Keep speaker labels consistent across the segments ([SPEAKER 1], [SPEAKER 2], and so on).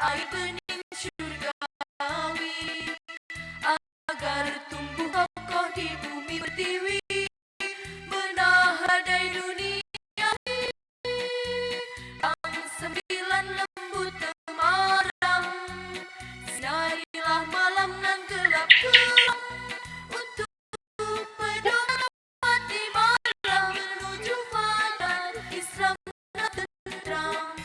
[SPEAKER 1] air bening syurgawi, agar tumbuh kokoh di bumi pertiwi, menahadai dunia yang sembilan lembut temaram. Sinarilah malam nan gelap gelap untuk pedoman mati malam menuju pada Islam tentram.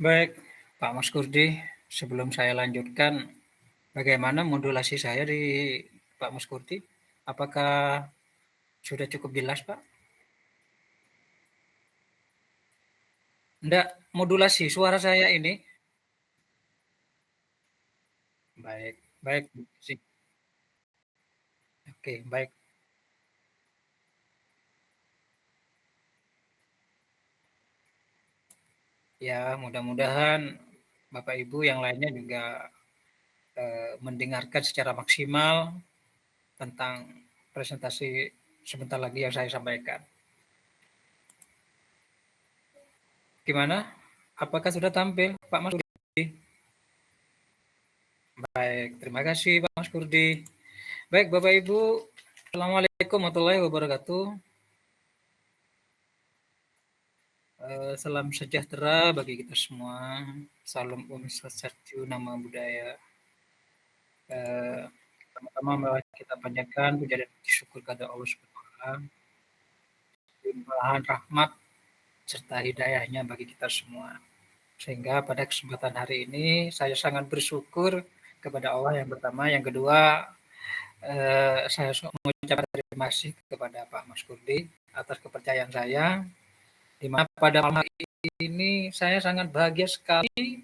[SPEAKER 2] Baik, Pak Mas Kurdi, sebelum saya lanjutkan, bagaimana modulasi saya di Pak Mas Kurdi? Apakah sudah cukup jelas, Pak? Enggak, modulasi suara saya ini. Baik, baik. Oke, baik. Ya, mudah-mudahan Bapak Ibu yang lainnya juga mendengarkan secara maksimal tentang presentasi sebentar lagi yang saya sampaikan. Gimana? Apakah sudah tampil, Pak Mas Kurdi? Baik, terima kasih Pak Mas Kurdi. Baik, Bapak Ibu, Assalamualaikum warahmatullahi wabarakatuh. Salam sejahtera bagi kita semua. Salam Om Swastiastu, nama budaya. Pertama-tama mari kita panjatkan puja dan syukur kepada Allah Subhanahu wa taala limpahan rahmat serta hidayahnya bagi kita semua. Sehingga pada kesempatan hari ini saya sangat bersyukur kepada Allah yang pertama, yang kedua saya mengucapkan terima kasih kepada Pak Mas Kurdi atas kepercayaan saya, di mana pada malam ini saya sangat bahagia sekali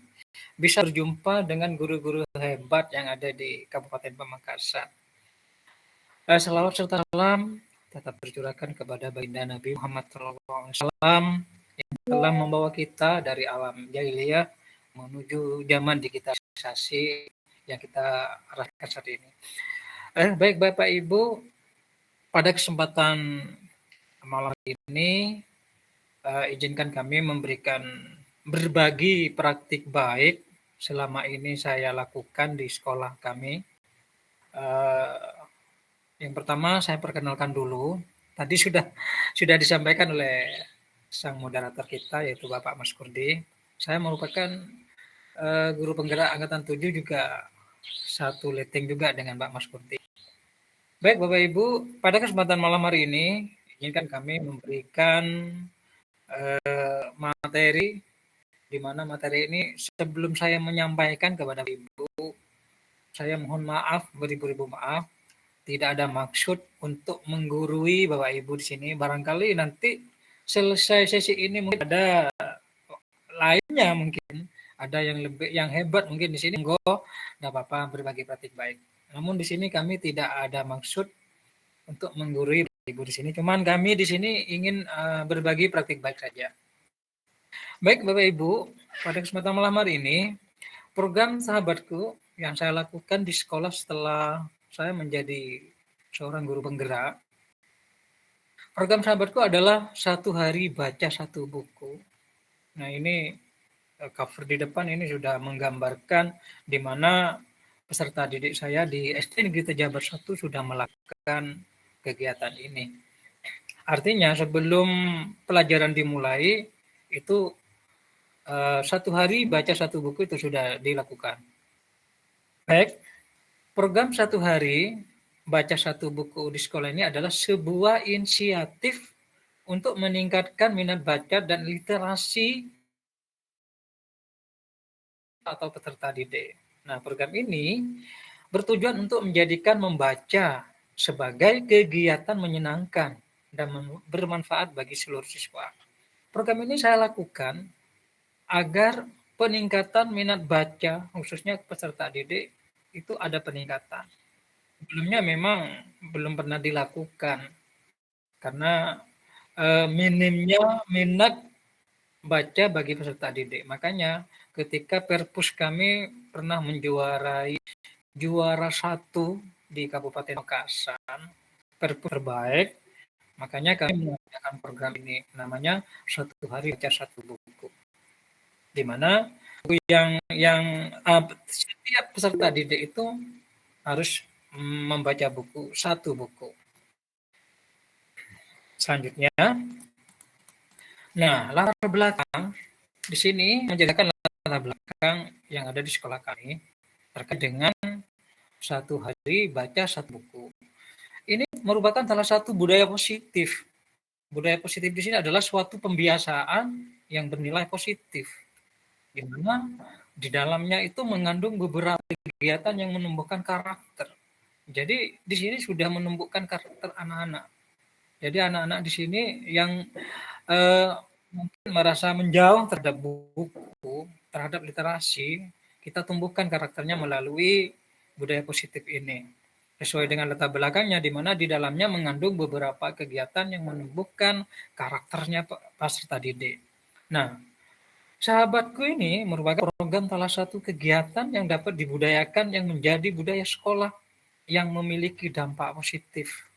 [SPEAKER 2] bisa berjumpa dengan guru-guru hebat yang ada di Kabupaten Pamekasan. Selawat serta salam tetap tercurahkan kepada baginda Nabi Muhammad SAW yang telah membawa kita dari alam jahiliyah menuju zaman digitalisasi yang kita rasakan saat ini. Baik Bapak Ibu, pada kesempatan malam ini izinkan kami memberikan berbagi praktik baik selama ini saya lakukan di sekolah kami. Yang pertama saya perkenalkan dulu. Tadi sudah disampaikan oleh sang moderator kita yaitu Bapak Mas Kurdi. Saya merupakan guru penggerak angkatan 7 juga satu letting juga dengan Pak Mas Kurdi. Baik Bapak Ibu, pada kesempatan malam hari ini izinkan kami memberikan materi, di mana materi ini sebelum saya menyampaikan kepada Ibu, saya mohon maaf, beribu-ribu maaf, tidak ada maksud untuk menggurui Bapak Ibu di sini. Barangkali nanti selesai sesi ini mungkin ada lainnya, mungkin ada yang hebat mungkin di sini, enggak apa-apa, berbagi praktik baik. Namun di sini kami tidak ada maksud untuk menggurui Ibu di sini. Cuman kami di sini ingin berbagi praktik baik saja. Baik Bapak Ibu, pada kesempatan malam hari ini, program Sahabatku yang saya lakukan di sekolah setelah saya menjadi seorang guru penggerak. Program Sahabatku adalah 1 hari baca 1 buku. Nah ini cover di depan ini sudah menggambarkan di mana peserta didik saya di SD Negeri Tejabar 1 sudah melakukan kegiatan ini. Artinya sebelum pelajaran dimulai itu 1 hari baca 1 buku itu sudah dilakukan. Baik, program 1 hari baca 1 buku di sekolah ini adalah sebuah inisiatif untuk meningkatkan minat baca dan literasi atau peserta didik. Nah, program ini bertujuan untuk menjadikan membaca sebagai kegiatan menyenangkan dan bermanfaat bagi seluruh siswa. Program ini saya lakukan agar peningkatan minat baca, khususnya peserta didik, itu ada peningkatan. Sebelumnya memang belum pernah dilakukan, karena minimnya minat baca bagi peserta didik. Makanya ketika Perpus kami pernah menjuarai juara 1 di Kabupaten Pamekasan, Perpus terbaik, makanya kami mengadakan program ini, namanya 1 hari baca 1 buku. Di mana setiap peserta didik itu harus membaca buku 1 buku. Selanjutnya, nah latar belakang di sini menjadikan latar belakang yang ada di sekolah kami terkait dengan 1 hari baca 1 buku. Ini merupakan salah satu budaya positif. Budaya positif di sini adalah suatu pembiasaan yang bernilai positif, di mana di dalamnya itu mengandung beberapa kegiatan yang menumbuhkan karakter. Jadi di sini sudah menumbuhkan karakter anak-anak. Jadi anak-anak di sini yang mungkin merasa menjauh terhadap buku, terhadap literasi, kita tumbuhkan karakternya melalui budaya positif ini. Sesuai dengan latar belakangnya, di mana di dalamnya mengandung beberapa kegiatan yang menumbuhkan karakternya peserta didik. Nah, Sahabatku ini merupakan program salah satu kegiatan yang dapat dibudayakan yang menjadi budaya sekolah yang memiliki dampak positif.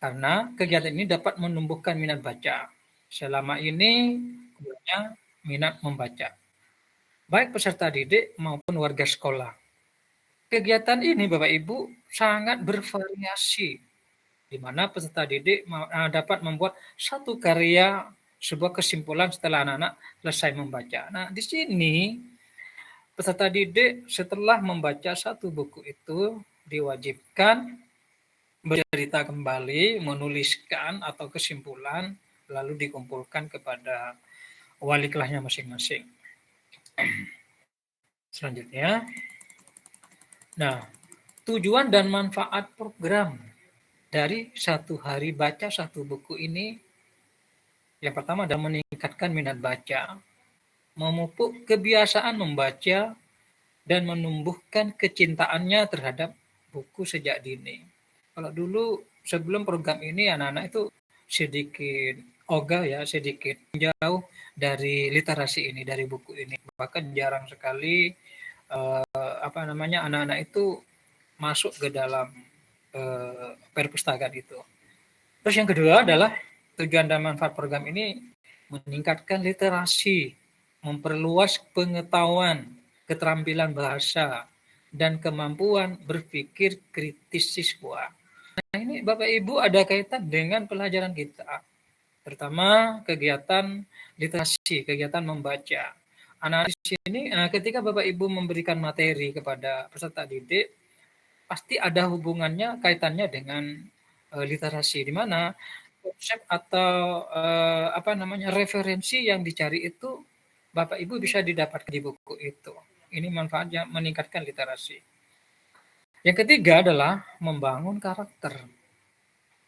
[SPEAKER 2] Karena kegiatan ini dapat menumbuhkan minat baca. Selama ini kemudian minat membaca, baik peserta didik maupun warga sekolah. Kegiatan ini Bapak Ibu sangat bervariasi, di mana peserta didik dapat membuat satu karya, sebuah kesimpulan setelah anak-anak selesai membaca. Nah, di sini peserta didik setelah membaca 1 buku itu diwajibkan bercerita kembali, menuliskan atau kesimpulan, lalu dikumpulkan kepada wali kelasnya masing-masing. Selanjutnya, nah, tujuan dan manfaat program dari satu hari baca satu buku ini, yang pertama adalah meningkatkan minat baca, memupuk kebiasaan membaca, dan menumbuhkan kecintaannya terhadap buku sejak dini. Kalau dulu sebelum program ini anak-anak itu sedikit ogah ya, sedikit jauh dari literasi ini, dari buku ini. Bahkan jarang sekali anak-anak itu masuk ke dalam perpustakaan itu. Terus yang kedua adalah tujuan dan manfaat program ini meningkatkan literasi, memperluas pengetahuan, keterampilan bahasa, dan kemampuan berpikir kritis siswa. Nah, ini Bapak Ibu ada kaitan dengan pelajaran kita, terutama kegiatan literasi, kegiatan membaca. Anak di sini ketika Bapak Ibu memberikan materi kepada peserta didik, pasti ada hubungannya, kaitannya dengan literasi, di mana konsep atau referensi yang dicari itu Bapak Ibu bisa didapatkan di buku itu. Ini manfaatnya meningkatkan literasi. Yang ketiga adalah membangun karakter,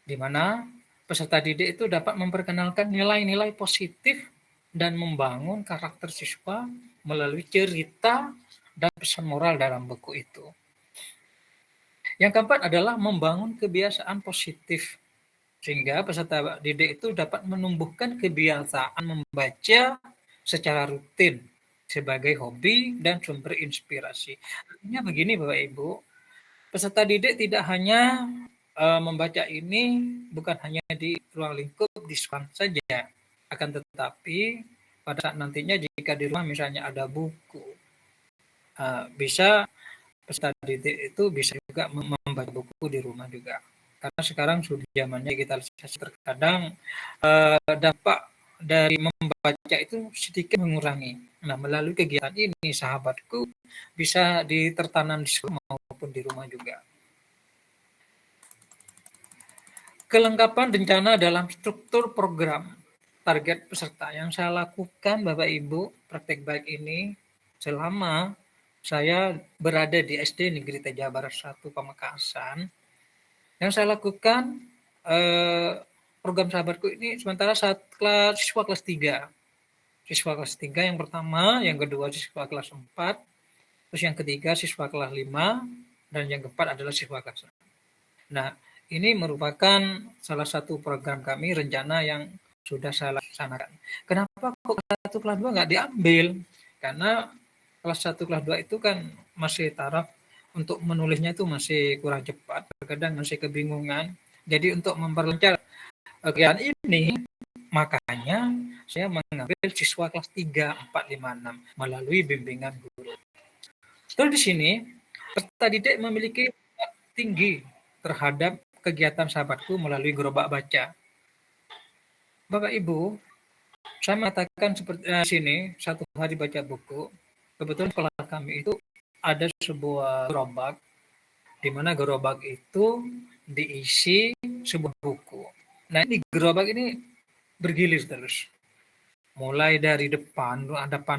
[SPEAKER 2] di mana peserta didik itu dapat memperkenalkan nilai-nilai positif dan membangun karakter siswa melalui cerita dan pesan moral dalam buku itu. Yang keempat adalah membangun kebiasaan positif, sehingga peserta didik itu dapat menumbuhkan kebiasaan membaca secara rutin sebagai hobi dan sumber inspirasi. Artinya begini Bapak Ibu, peserta didik tidak hanya membaca ini bukan hanya di ruang lingkup di sekolah saja, akan tetapi pada saat nantinya jika di rumah misalnya ada buku, bisa peserta didik itu bisa juga membaca buku di rumah juga. Karena sekarang sudah zamannya digitalisasi, terkadang dampak dari membaca itu sedikit mengurangi. Nah, melalui kegiatan ini sahabatku bisa ditertanam di sekolah maupun di rumah juga. Kelengkapan rencana dalam struktur program target peserta yang saya lakukan Bapak Ibu praktek baik ini selama saya berada di SD Negeri Teja Barat 1 Pamekasan. Yang saya lakukan program sahabatku ini sementara siswa kelas 3. Siswa kelas 3 yang pertama, yang kedua siswa kelas 4, terus yang ketiga siswa kelas 5, dan yang keempat adalah siswa kelas 6. Nah, ini merupakan salah satu program kami, rencana yang sudah saya laksanakan. Kenapa kok kelas 1, kelas 2 nggak diambil? Karena kelas 1, kelas 2 itu kan masih taraf untuk menulisnya itu masih kurang cepat, terkadang masih kebingungan. Jadi untuk memperlancar kegiatan ini, makanya saya mengambil siswa kelas 3, 4, 5, 6 melalui bimbingan guru. Terus di sini, peserta didik memiliki tinggi terhadap kegiatan sahabatku melalui gerobak baca. Bapak Ibu, saya mengatakan seperti sini, satu hari baca buku. Kebetulan sekolah kami itu ada sebuah gerobak, di mana gerobak itu diisi sebuah buku. Nah, ini gerobak ini bergilir terus. Mulai dari depan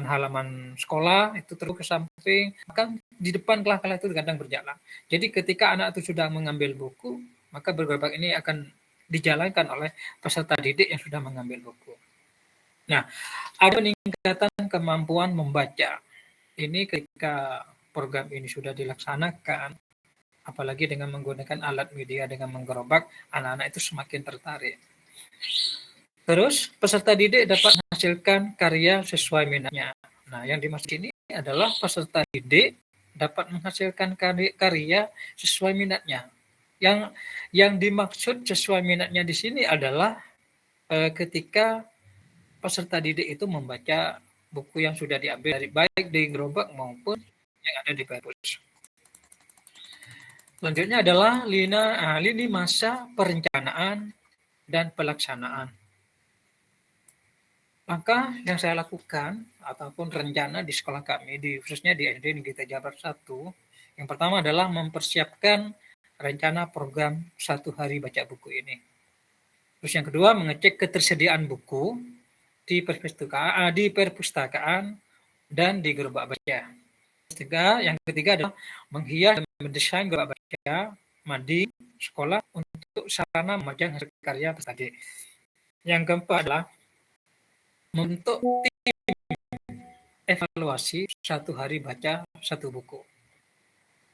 [SPEAKER 2] halaman sekolah itu terus ke samping, bahkan di depan kelas-kelas itu kadang berjalan. Jadi ketika anak itu sudah mengambil buku, maka gerobak ini akan dijalankan oleh peserta didik yang sudah mengambil buku. Nah, ada peningkatan kemampuan membaca. Ini ketika program ini sudah dilaksanakan, apalagi dengan menggunakan alat media dengan menggerobak, anak-anak itu semakin tertarik. Terus peserta didik dapat menghasilkan karya sesuai minatnya. Nah, yang dimaksud ini adalah peserta didik dapat menghasilkan karya sesuai minatnya. Yang dimaksud sesuai minatnya di sini adalah ketika peserta didik itu membaca buku yang sudah diambil dari baik di gerobak maupun yang ada di perpus. Selanjutnya adalah lini masa perencanaan dan pelaksanaan. Maka yang saya lakukan ataupun rencana di sekolah kami, khususnya di SD Negeri Teja Barat 1, yang pertama adalah mempersiapkan rencana program 1 hari baca buku ini. Terus yang kedua, mengecek ketersediaan buku di perpustakaan dan di gerobak baca. Yang ketiga adalah menghias dan mendesain gerobak baca di sekolah untuk sarana membaca hasil karya peserta didik. Yang keempat adalah membentuk tim evaluasi 1 hari baca 1 buku.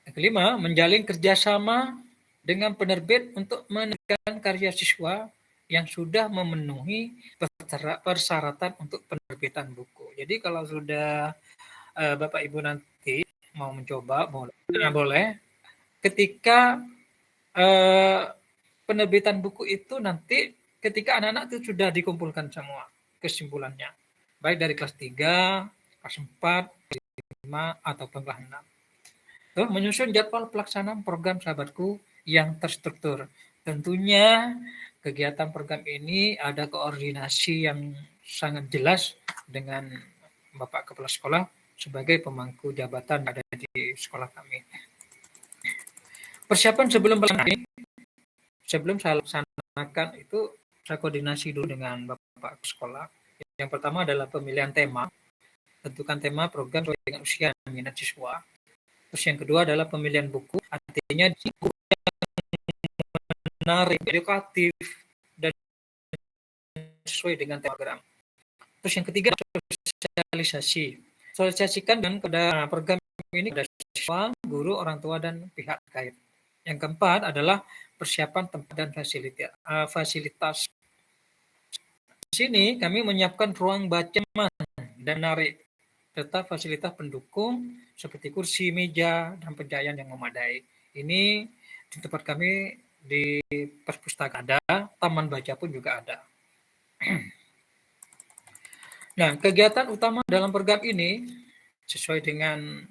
[SPEAKER 2] Yang kelima, menjalin kerjasama dengan penerbit untuk menerbitkan karya siswa yang sudah memenuhi persyaratan untuk penerbitan buku. Jadi kalau sudah Bapak Ibu nanti mau mencoba, boleh. Ketika penerbitan buku itu nanti ketika anak-anak itu sudah dikumpulkan semua kesimpulannya, baik dari kelas 3, kelas 4, kelas 5, ataupun kelas 6. Menyusun jadwal pelaksanaan program Sahabatku yang terstruktur. Tentunya kegiatan program ini ada koordinasi yang sangat jelas dengan Bapak Kepala Sekolah sebagai pemangku jabatan ada di sekolah kami. Persiapan sebelum saya laksanakan itu saya koordinasi dulu dengan Bapak Sekolah. Yang pertama adalah pemilihan tema. Tentukan tema program sesuai dengan usia dan minat siswa. Terus yang kedua adalah pemilihan buku, artinya buku yang menarik, edukatif, dan sesuai dengan tema program. Terus yang ketiga, sosialisasi. Sosialisasikan dan pada program ini kepada siswa, guru, orang tua, dan pihak terkait. Yang keempat adalah persiapan tempat dan fasilitas. Di sini kami menyiapkan ruang baca dan menarik, serta fasilitas pendukung seperti kursi, meja, dan pencahayaan yang memadai. Ini di tempat kami di perpustakaan ada, taman baca pun juga ada. Nah, kegiatan utama dalam program ini sesuai dengan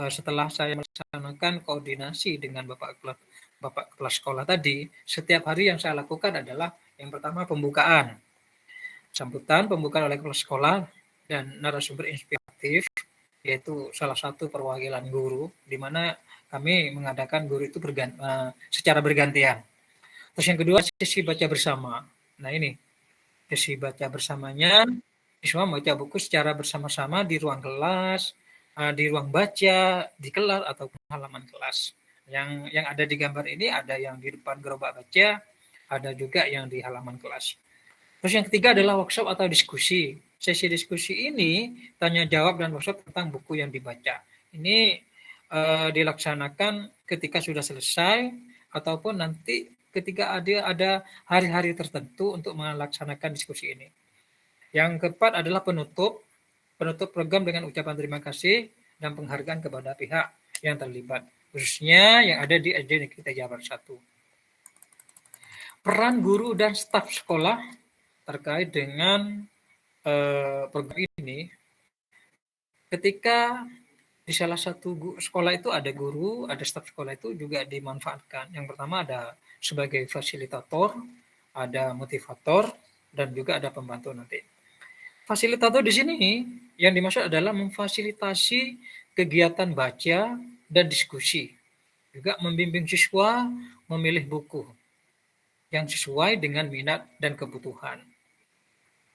[SPEAKER 2] setelah saya melaksanakan koordinasi dengan Bapak Kepala Sekolah tadi, setiap hari yang saya lakukan adalah yang pertama pembukaan. Sambutan pembukaan oleh Kepala Sekolah dan narasumber inspiratif, yaitu salah satu perwakilan guru, di mana kami mengadakan guru itu secara bergantian. Terus yang kedua, sesi baca bersama. Nah ini, sesi baca bersamanya, siswa membaca buku secara bersama-sama di ruang kelas, di ruang baca, di kelas, ataupun halaman kelas. Yang ada di gambar ini ada yang di depan gerobak baca, ada juga yang di halaman kelas. Terus yang ketiga adalah workshop atau diskusi. Sesi diskusi ini tanya jawab dan workshop tentang buku yang dibaca. Ini dilaksanakan ketika sudah selesai ataupun nanti ketika ada hari-hari tertentu untuk melaksanakan diskusi ini. Yang keempat adalah penutup program dengan ucapan terima kasih dan penghargaan kepada pihak yang terlibat, khususnya yang ada di SD Negeri Tejabar 1. Peran guru dan staf sekolah terkait dengan program ini, ketika di salah satu sekolah itu ada guru, ada staf sekolah itu juga dimanfaatkan. Yang pertama ada sebagai fasilitator, ada motivator, dan juga ada pembantu nanti. Fasilitator di sini yang dimaksud adalah memfasilitasi kegiatan baca dan diskusi. Juga membimbing siswa memilih buku yang sesuai dengan minat dan kebutuhan.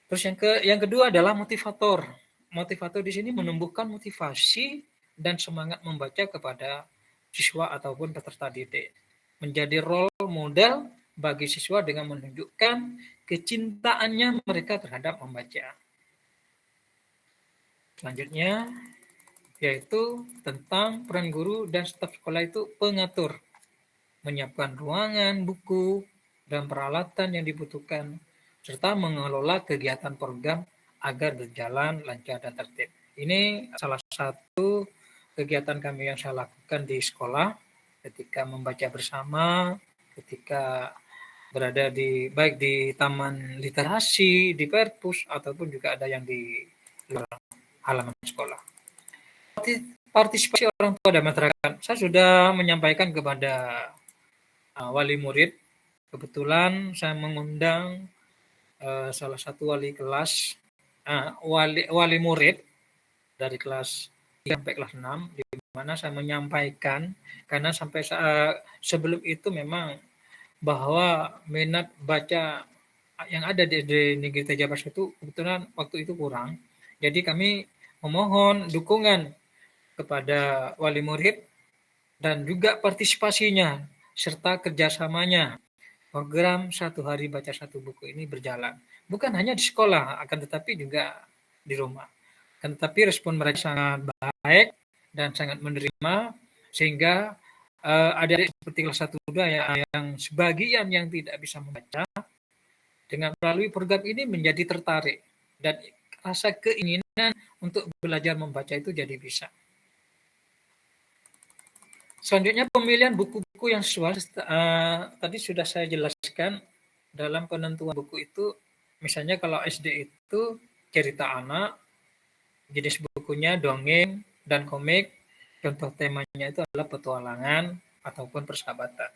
[SPEAKER 2] Terus yang kedua adalah motivator. Motivator di sini menumbuhkan motivasi dan semangat membaca kepada siswa ataupun peserta didik. Menjadi role model bagi siswa dengan menunjukkan kecintaannya mereka terhadap membaca. Selanjutnya, yaitu tentang peran guru dan staf sekolah itu pengatur. Menyiapkan ruangan, buku, dan peralatan yang dibutuhkan, serta mengelola kegiatan program agar berjalan lancar dan tertib. Ini salah satu kegiatan kami yang saya lakukan di sekolah ketika membaca bersama, ketika berada baik di taman literasi, di perpus, ataupun juga ada yang di luar halaman sekolah. Partisipasi orang tua dan masyarakat. Saya sudah menyampaikan kepada wali murid. Kebetulan saya mengundang salah satu wali kelas, wali murid dari kelas 3 sampai kelas 6, di bagaimana saya menyampaikan, karena sampai sebelum itu memang bahwa minat baca yang ada di Negeri Tajabas itu kebetulan waktu itu kurang. Jadi kami memohon dukungan kepada wali murid dan juga partisipasinya serta kerjasamanya. Program satu hari baca satu buku ini berjalan. Bukan hanya di sekolah, akan tetapi juga di rumah. Akan tetapi respon mereka sangat baik dan sangat menerima, sehingga adik-adik seperti kelas 1 2 yang sebagian yang tidak bisa membaca, dengan melalui program ini menjadi tertarik dan rasa keinginan untuk belajar membaca itu jadi bisa. Selanjutnya pemilihan buku-buku yang sesuai, tadi sudah saya jelaskan dalam penentuan buku itu, misalnya kalau SD itu cerita anak, jenis bukunya dongeng dan komik, contoh temanya itu adalah petualangan ataupun persahabatan.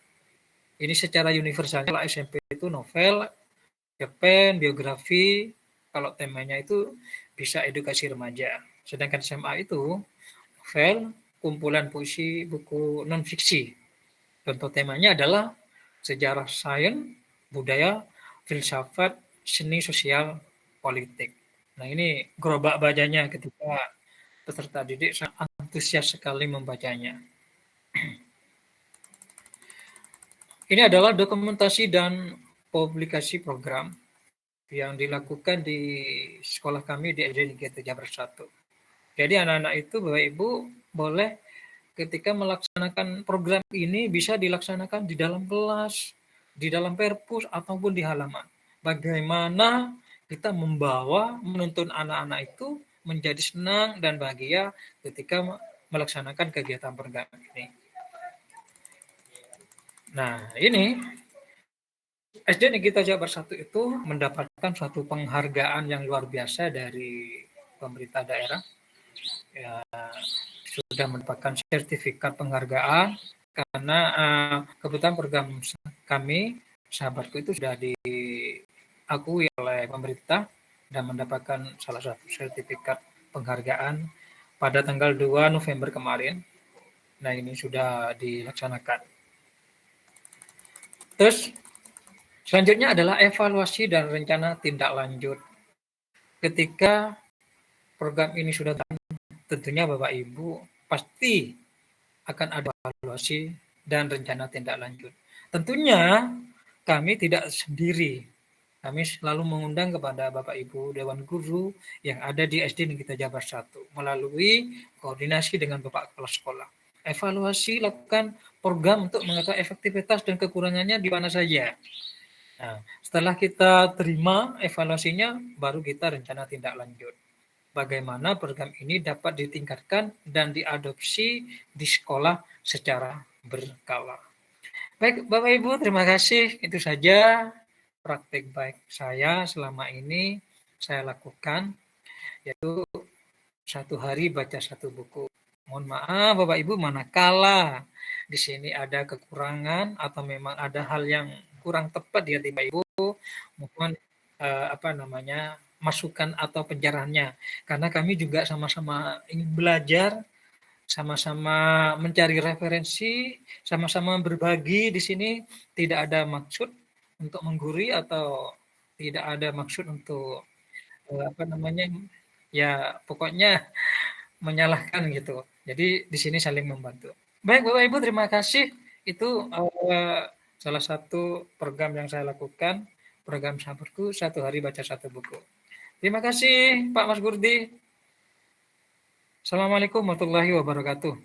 [SPEAKER 2] Ini secara universal. Kalau SMP itu novel, cerpen, biografi, kalau temanya itu bisa edukasi remaja. Sedangkan SMA itu novel, kumpulan puisi, buku non-fiksi. Contoh temanya adalah sejarah sains, budaya, filsafat, seni sosial, politik. Nah ini gerobak bacanya ketika peserta didik sangat antusias sekali membacanya. Ini adalah dokumentasi dan publikasi program yang dilakukan di sekolah kami di SD Negeri Jabar 1. Jadi anak-anak itu Bapak Ibu boleh ketika melaksanakan program ini bisa dilaksanakan di dalam kelas, di dalam perpus ataupun di halaman. Bagaimana kita menuntun anak-anak itu menjadi senang dan bahagia ketika melaksanakan kegiatan program ini. Nah, ini SD Negeri Jabar 1 itu mendapatkan suatu penghargaan yang luar biasa dari pemerintah daerah. Ya, sudah mendapatkan sertifikat penghargaan karena kebetulan program kami sahabatku itu sudah diakui oleh pemerintah dan mendapatkan salah satu sertifikat penghargaan pada tanggal 2 November kemarin. Nah ini sudah dilaksanakan. Terus selanjutnya adalah evaluasi dan rencana tindak lanjut. Ketika program ini sudah tentunya Bapak Ibu pasti akan ada evaluasi dan rencana tindak lanjut. Tentunya kami tidak sendiri. Kami selalu mengundang kepada Bapak Ibu Dewan Guru yang ada di SD Negeri Jabar 1 melalui koordinasi dengan Bapak Kepala Sekolah. Evaluasi lakukan program untuk mengetahui efektivitas dan kekurangannya di mana saja. Nah, setelah kita terima evaluasinya, baru kita rencana tindak lanjut. Bagaimana program ini dapat ditingkatkan dan diadopsi di sekolah secara berkala. Baik, Bapak Ibu, terima kasih. Itu saja praktek baik saya selama ini saya lakukan, yaitu satu hari baca satu buku. Mohon maaf Bapak Ibu manakala di sini ada kekurangan atau memang ada hal yang kurang tepat di hati Bapak Ibu, mohon masukan atau pencerahannya. Karena kami juga sama-sama ingin belajar, sama-sama mencari referensi, sama-sama berbagi di sini, tidak ada maksud untuk menggurui atau tidak ada maksud untuk ya pokoknya menyalahkan gitu. Jadi di sini saling membantu. Baik Bapak Ibu, terima kasih. Itu salah satu program yang saya lakukan, program sahabatku satu hari baca satu buku. Terima kasih Pak Mas Gurdi. Assalamualaikum warahmatullahi wabarakatuh.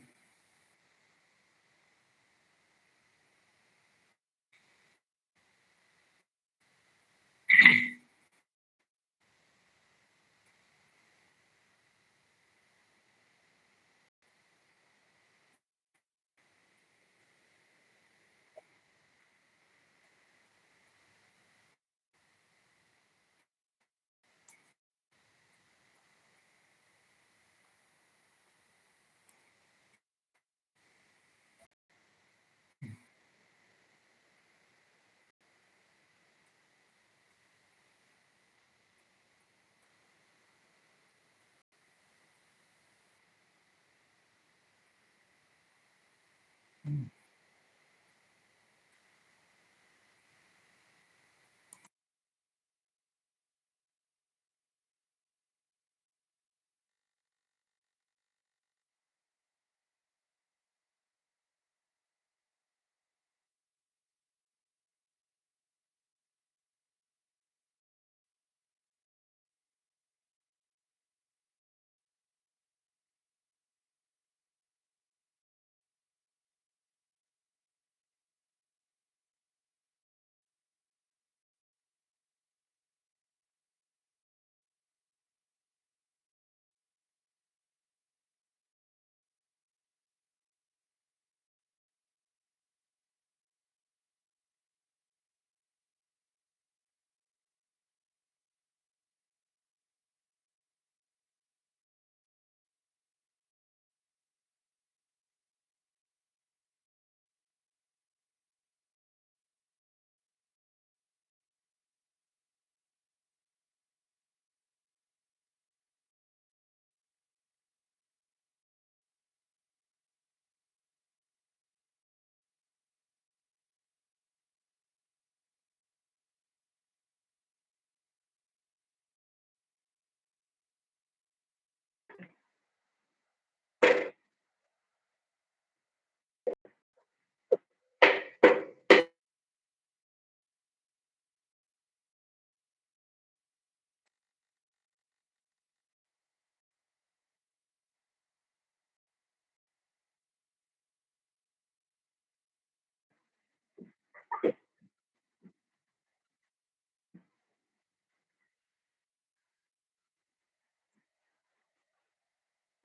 [SPEAKER 2] Hmm.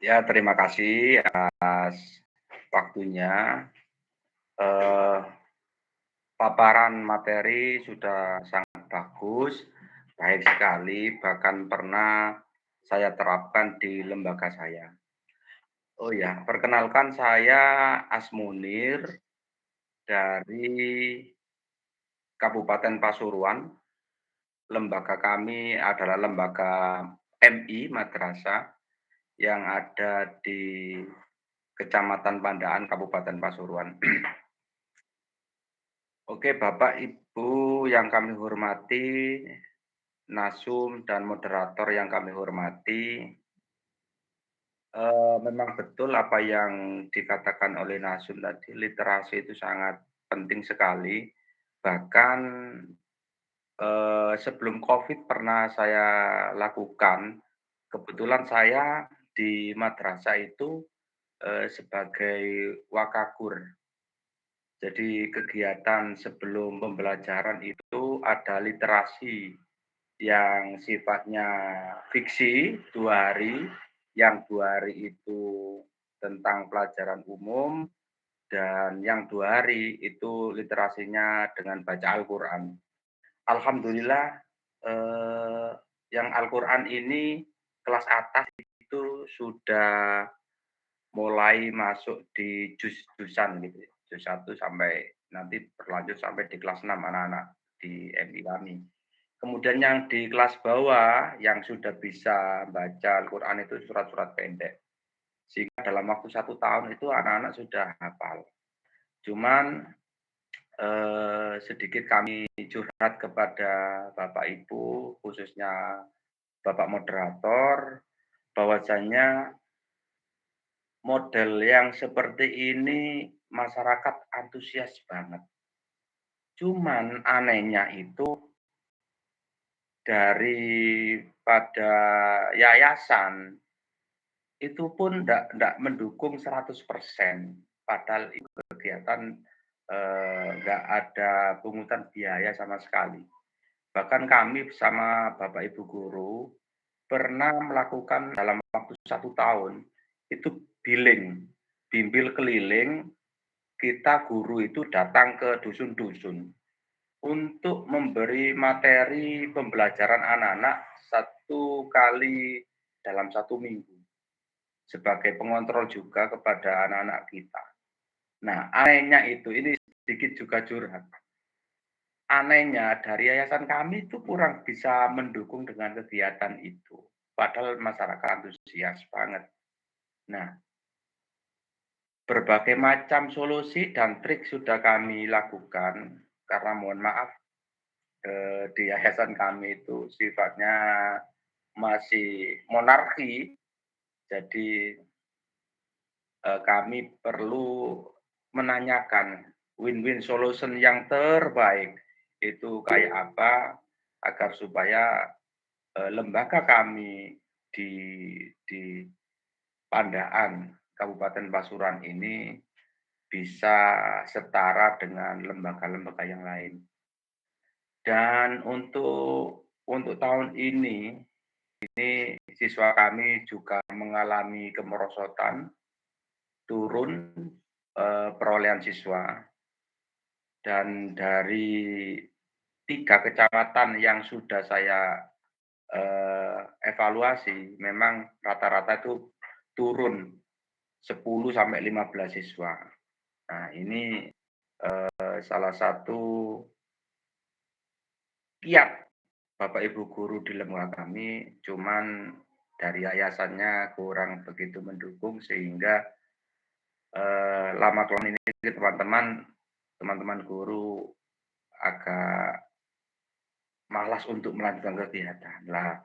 [SPEAKER 3] Ya, terima kasih atas waktunya. Eh, Paparan materi sudah sangat bagus, baik sekali, bahkan pernah saya terapkan di lembaga saya. Oh ya, perkenalkan saya Asmunir dari Kabupaten Pasuruan. Lembaga kami adalah lembaga MI Madrasah yang ada di Kecamatan Pandaan, Kabupaten Pasuruan. Oke, Bapak Ibu yang kami hormati, Nasum dan moderator yang kami hormati, memang betul apa yang dikatakan oleh Nasum tadi, literasi itu sangat penting sekali. Bahkan sebelum COVID pernah saya lakukan. Kebetulan saya di madrasah itu sebagai wakakur. Jadi kegiatan sebelum pembelajaran itu ada literasi yang sifatnya fiksi 2 hari, yang 2 hari itu tentang pelajaran umum, dan yang 2 hari itu literasinya dengan baca Al-Quran. Alhamdulillah, eh, yang Al-Quran ini kelas atas itu sudah mulai masuk di juz-juzan gitu ya, juz 1 sampai nanti berlanjut sampai di kelas 6 anak-anak di MI kami. Kemudian yang di kelas bawah yang sudah bisa baca Al-Quran itu surat-surat pendek. Sehingga dalam waktu 1 tahun itu anak-anak sudah hafal. Cuman sedikit kami curhat kepada Bapak Ibu, khususnya Bapak moderator, bahwasanya model yang seperti ini masyarakat antusias banget. Cuman anehnya itu daripada yayasan itu pun ndak mendukung 100%. Padahal itu kegiatan nggak ada pungutan biaya sama sekali. Bahkan kami bersama Bapak Ibu guru pernah melakukan dalam waktu 1 tahun itu bimbel keliling. Kita guru itu datang ke dusun-dusun untuk memberi materi pembelajaran anak-anak 1 kali dalam 1 minggu sebagai pengontrol juga kepada anak-anak kita. Nah, anehnya itu, ini sedikit juga curhat. Anehnya dari yayasan kami itu kurang bisa mendukung dengan kegiatan itu. Padahal masyarakat antusias banget. Nah, berbagai macam solusi dan trik sudah kami lakukan, karena mohon maaf, di yayasan kami itu sifatnya masih monarki, jadi kami perlu menanyakan win-win solution yang terbaik itu kayak apa, agar supaya lembaga kami di Pandaan, Kabupaten Pasuruan ini bisa setara dengan lembaga-lembaga yang lain. Dan untuk tahun ini siswa kami juga mengalami kemerosotan, turun perolehan siswa, dan dari 3 kecamatan yang sudah saya evaluasi, memang rata-rata itu turun 10 sampai 15 siswa. Nah, ini salah satu kiat Bapak Ibu guru di lembaga kami, cuman dari yayasannya kurang begitu mendukung, sehingga lama-kelamaan ini teman-teman guru agak malas untuk melanjutkan kegiatan. Lah,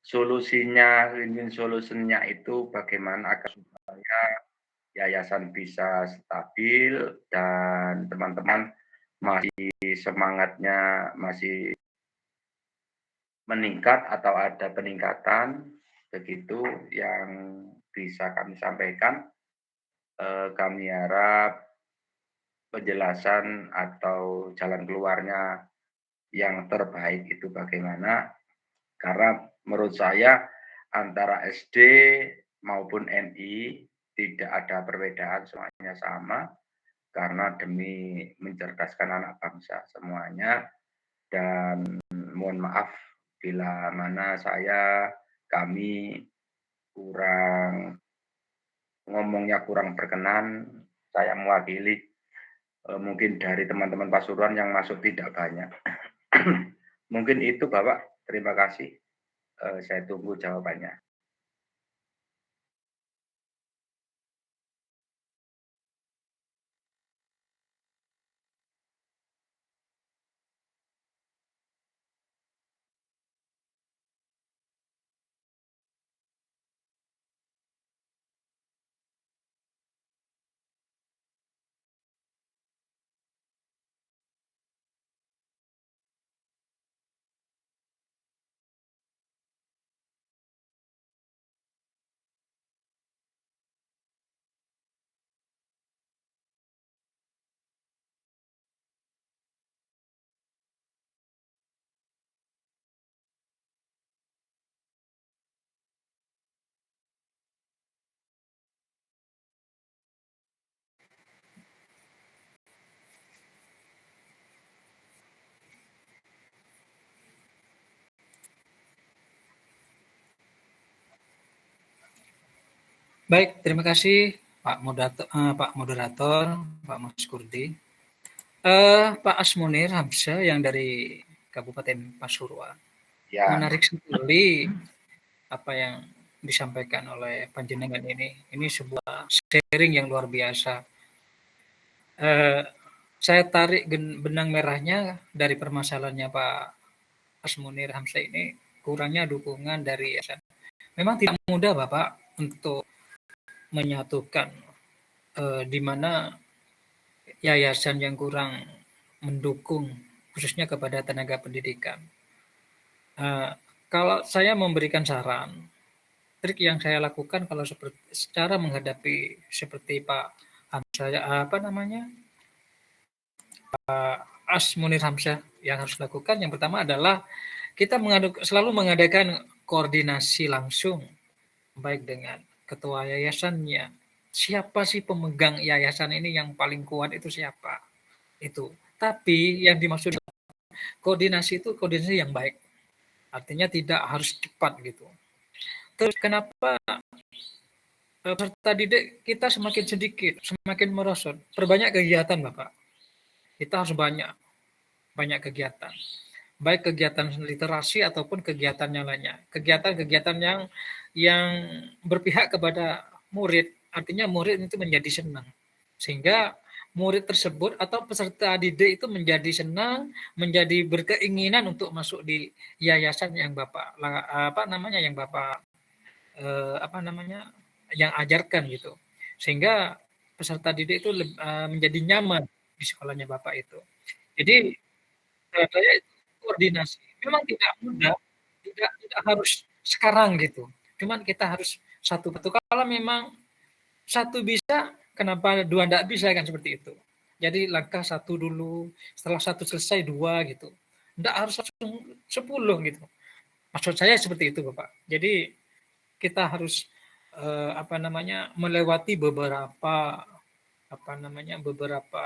[SPEAKER 3] solusinya, win-win solution-nya itu bagaimana agar supaya yayasan bisa stabil dan teman-teman masih semangatnya masih meningkat atau ada peningkatan, begitu yang bisa kami sampaikan. Kami harap penjelasan atau jalan keluarnya yang terbaik itu bagaimana, karena menurut saya antara SD maupun MI tidak ada perbedaan, semuanya sama, karena demi mencerdaskan anak bangsa semuanya. Dan mohon maaf bila mana kami ngomongnya kurang berkenan, saya mewakili mungkin dari teman-teman Pasuruan yang masuk tidak banyak. Mungkin itu Bapak, terima kasih. Saya tunggu jawabannya.
[SPEAKER 2] Baik, terima kasih Pak Moderator, Pak Mas Kurdi. Pak Asmunir Hamzah yang dari Kabupaten Pasuruan.
[SPEAKER 3] Ya,
[SPEAKER 2] Menarik sekali apa yang disampaikan oleh panjenengan ini. Ini sebuah sharing yang luar biasa. Saya tarik benang merahnya dari permasalahannya Pak Asmunir Hamzah ini, kurangnya dukungan dari yayasan. Memang tidak mudah Bapak untuk menyatukan di mana yayasan yang kurang mendukung khususnya kepada tenaga pendidikan. Kalau saya memberikan saran, trik yang saya lakukan kalau secara menghadapi seperti Pak Hamzah, Asmunir Hamzah yang harus lakukan, yang pertama adalah kita selalu mengadakan koordinasi langsung, baik dengan ketua yayasannya, siapa sih pemegang yayasan ini yang paling kuat itu siapa, itu. Tapi yang dimaksud koordinasi itu koordinasi yang baik, artinya tidak harus cepat gitu. Terus kenapa peserta didik kita semakin sedikit, semakin merosot? Perbanyak kegiatan Bapak. Kita harus banyak kegiatan. Baik kegiatan literasi ataupun kegiatan yang lainnya. Kegiatan-kegiatan yang berpihak kepada murid artinya murid itu menjadi senang. Sehingga murid tersebut atau peserta didik itu menjadi senang, menjadi berkeinginan untuk masuk di yayasan yang Bapak yang Bapak yang ajarkan gitu. Sehingga peserta didik itu menjadi nyaman di sekolahnya Bapak itu. Jadi saya itu koordinasi. Memang tidak mudah, tidak harus sekarang gitu. Cuman kita harus satu. Kalau memang satu bisa, kenapa dua tidak bisa kan seperti itu. Jadi langkah satu dulu, setelah satu selesai dua gitu. Tidak harus langsung 10 gitu. Maksud saya seperti itu Bapak. Jadi kita harus melewati beberapa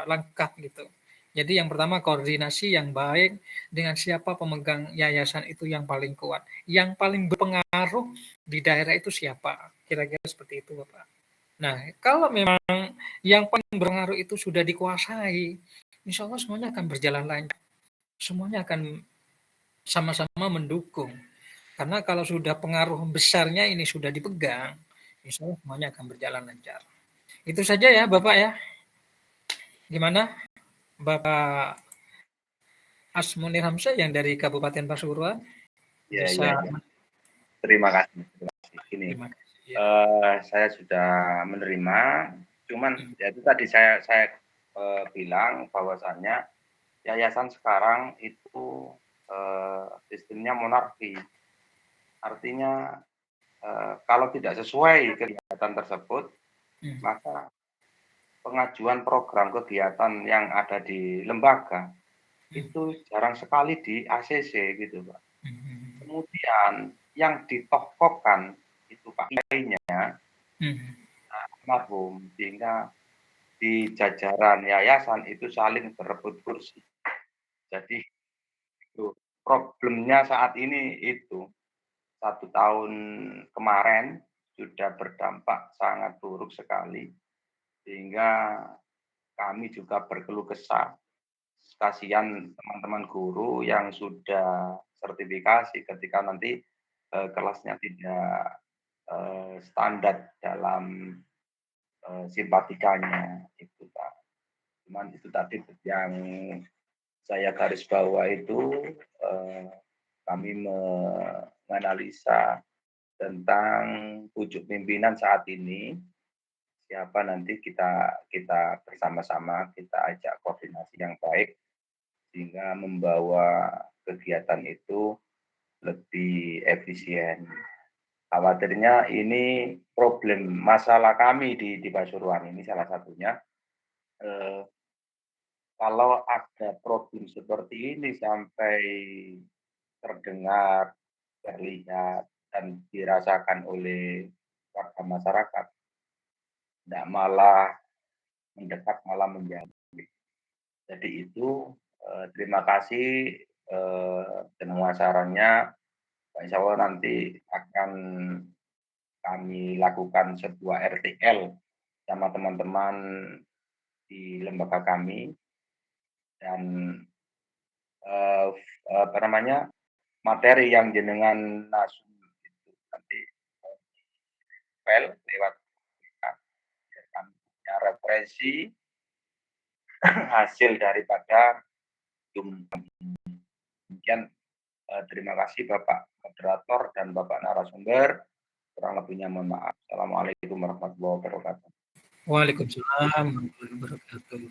[SPEAKER 2] langkah gitu. Jadi yang pertama koordinasi yang baik dengan siapa pemegang yayasan itu yang paling kuat, yang paling berpengaruh di daerah itu siapa, kira-kira seperti itu Bapak. Nah kalau memang yang paling berpengaruh itu sudah dikuasai, insya Allah semuanya akan berjalan lancar, semuanya akan sama-sama mendukung. Karena kalau sudah pengaruh besarnya ini sudah dipegang, insya Allah semuanya akan berjalan lancar. Itu saja ya Bapak ya. Gimana Bapak Asmunir Hamzah yang dari Kabupaten Pasuruan
[SPEAKER 3] Ya,
[SPEAKER 2] bisa.
[SPEAKER 3] ya, ya. Terima kasih. Ini
[SPEAKER 2] Terima kasih. Ya.
[SPEAKER 3] saya sudah menerima, cuman ya itu tadi saya bilang bahwasannya yayasan sekarang itu sistemnya monarki. Artinya kalau tidak sesuai kegiatan tersebut, maka pengajuan program kegiatan yang ada di lembaga itu jarang sekali di ACC gitu Pak. Kemudian yang ditokohkan itu Pak Kiainya almarhum, sehingga di jajaran yayasan itu saling berebut kursi. Jadi itu problemnya saat ini itu 1 tahun kemarin sudah berdampak sangat buruk sekali, sehingga kami juga berkeluh kesah. Kasihan teman-teman guru yang sudah sertifikasi ketika nanti kelasnya tidak standar dalam simpatikanya itu Pak. Cuman itu tadi yang saya garis bawah itu kami menganalisa tentang pucuk pimpinan saat ini, siapa nanti kita bersama-sama kita ajak koordinasi yang baik sehingga membawa kegiatan itu lebih efisien. Khawatirnya ini problem masalah kami di Pasuruan ini salah satunya kalau ada problem seperti ini sampai terdengar, terlihat, dan dirasakan oleh warga masyarakat, tidak malah mendekat, malah menjauh. Jadi itu terima kasih dengan sarannya. Insya Allah nanti akan kami lakukan sebuah RTL sama teman-teman di lembaga kami dan materi yang jenengan nasum itu nanti file lewat kami punya referensi hasil daripada demikian. Terima kasih Bapak moderator dan Bapak narasumber. Kurang lebihnya mohon maaf. Assalamualaikum warahmatullahi wabarakatuh.
[SPEAKER 2] Waalaikumsalam warahmatullahi wabarakatuh.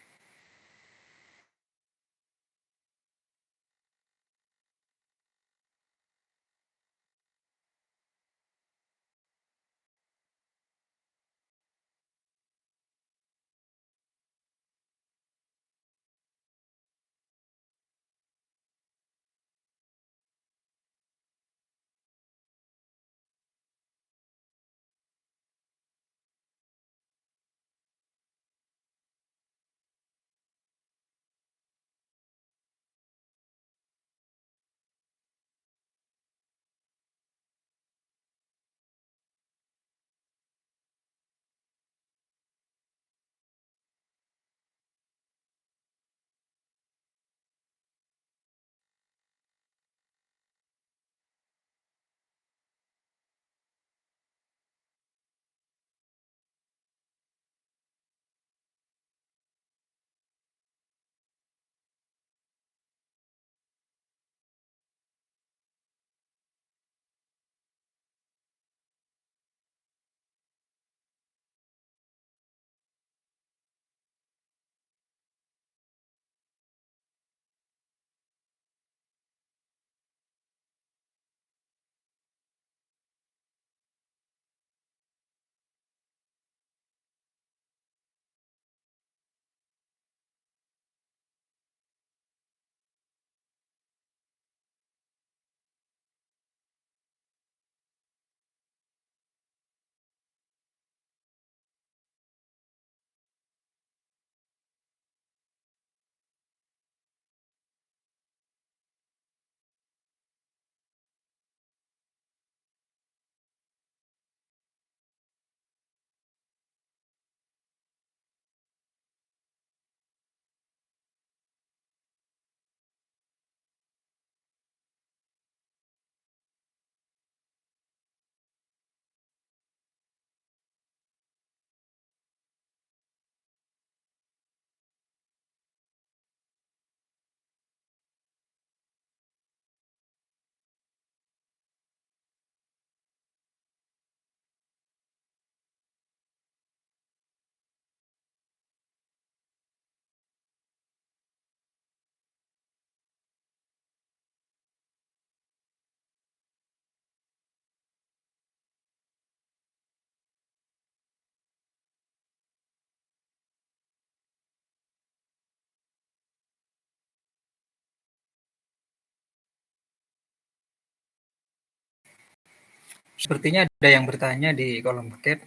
[SPEAKER 2] Sepertinya ada yang bertanya di kolom chat,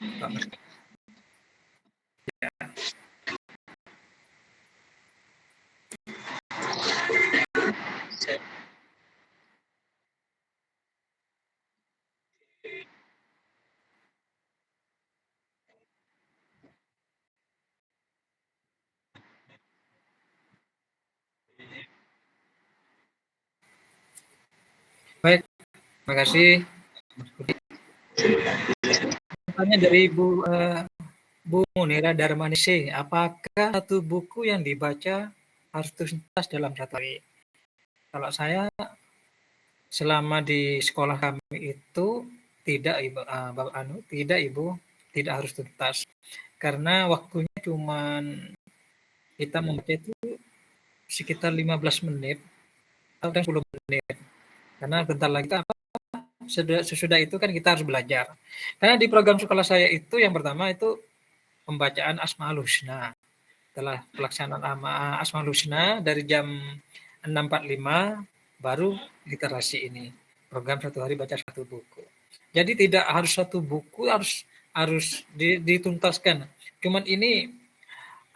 [SPEAKER 2] Pak Mas. Baik, terima kasih. Pertanyaan dari Bu Munira Darmanisi, apakah satu buku yang dibaca harus tuntas dalam satu hari? Kalau saya selama di sekolah kami itu tidak Ibu, tidak Ibu, tidak harus tuntas. Karena waktunya cuman kita membaca itu sekitar 15 menit atau 10 menit. Karena bentar lagi apa sesudah itu kan kita harus belajar. Karena di program sekolah saya itu yang pertama itu pembacaan Asmaul Husna. Setelah pelaksanaan Asmaul Husna dari jam 6.45 baru literasi ini. Program satu hari baca satu buku. Jadi tidak harus satu buku harus dituntaskan. Cuman ini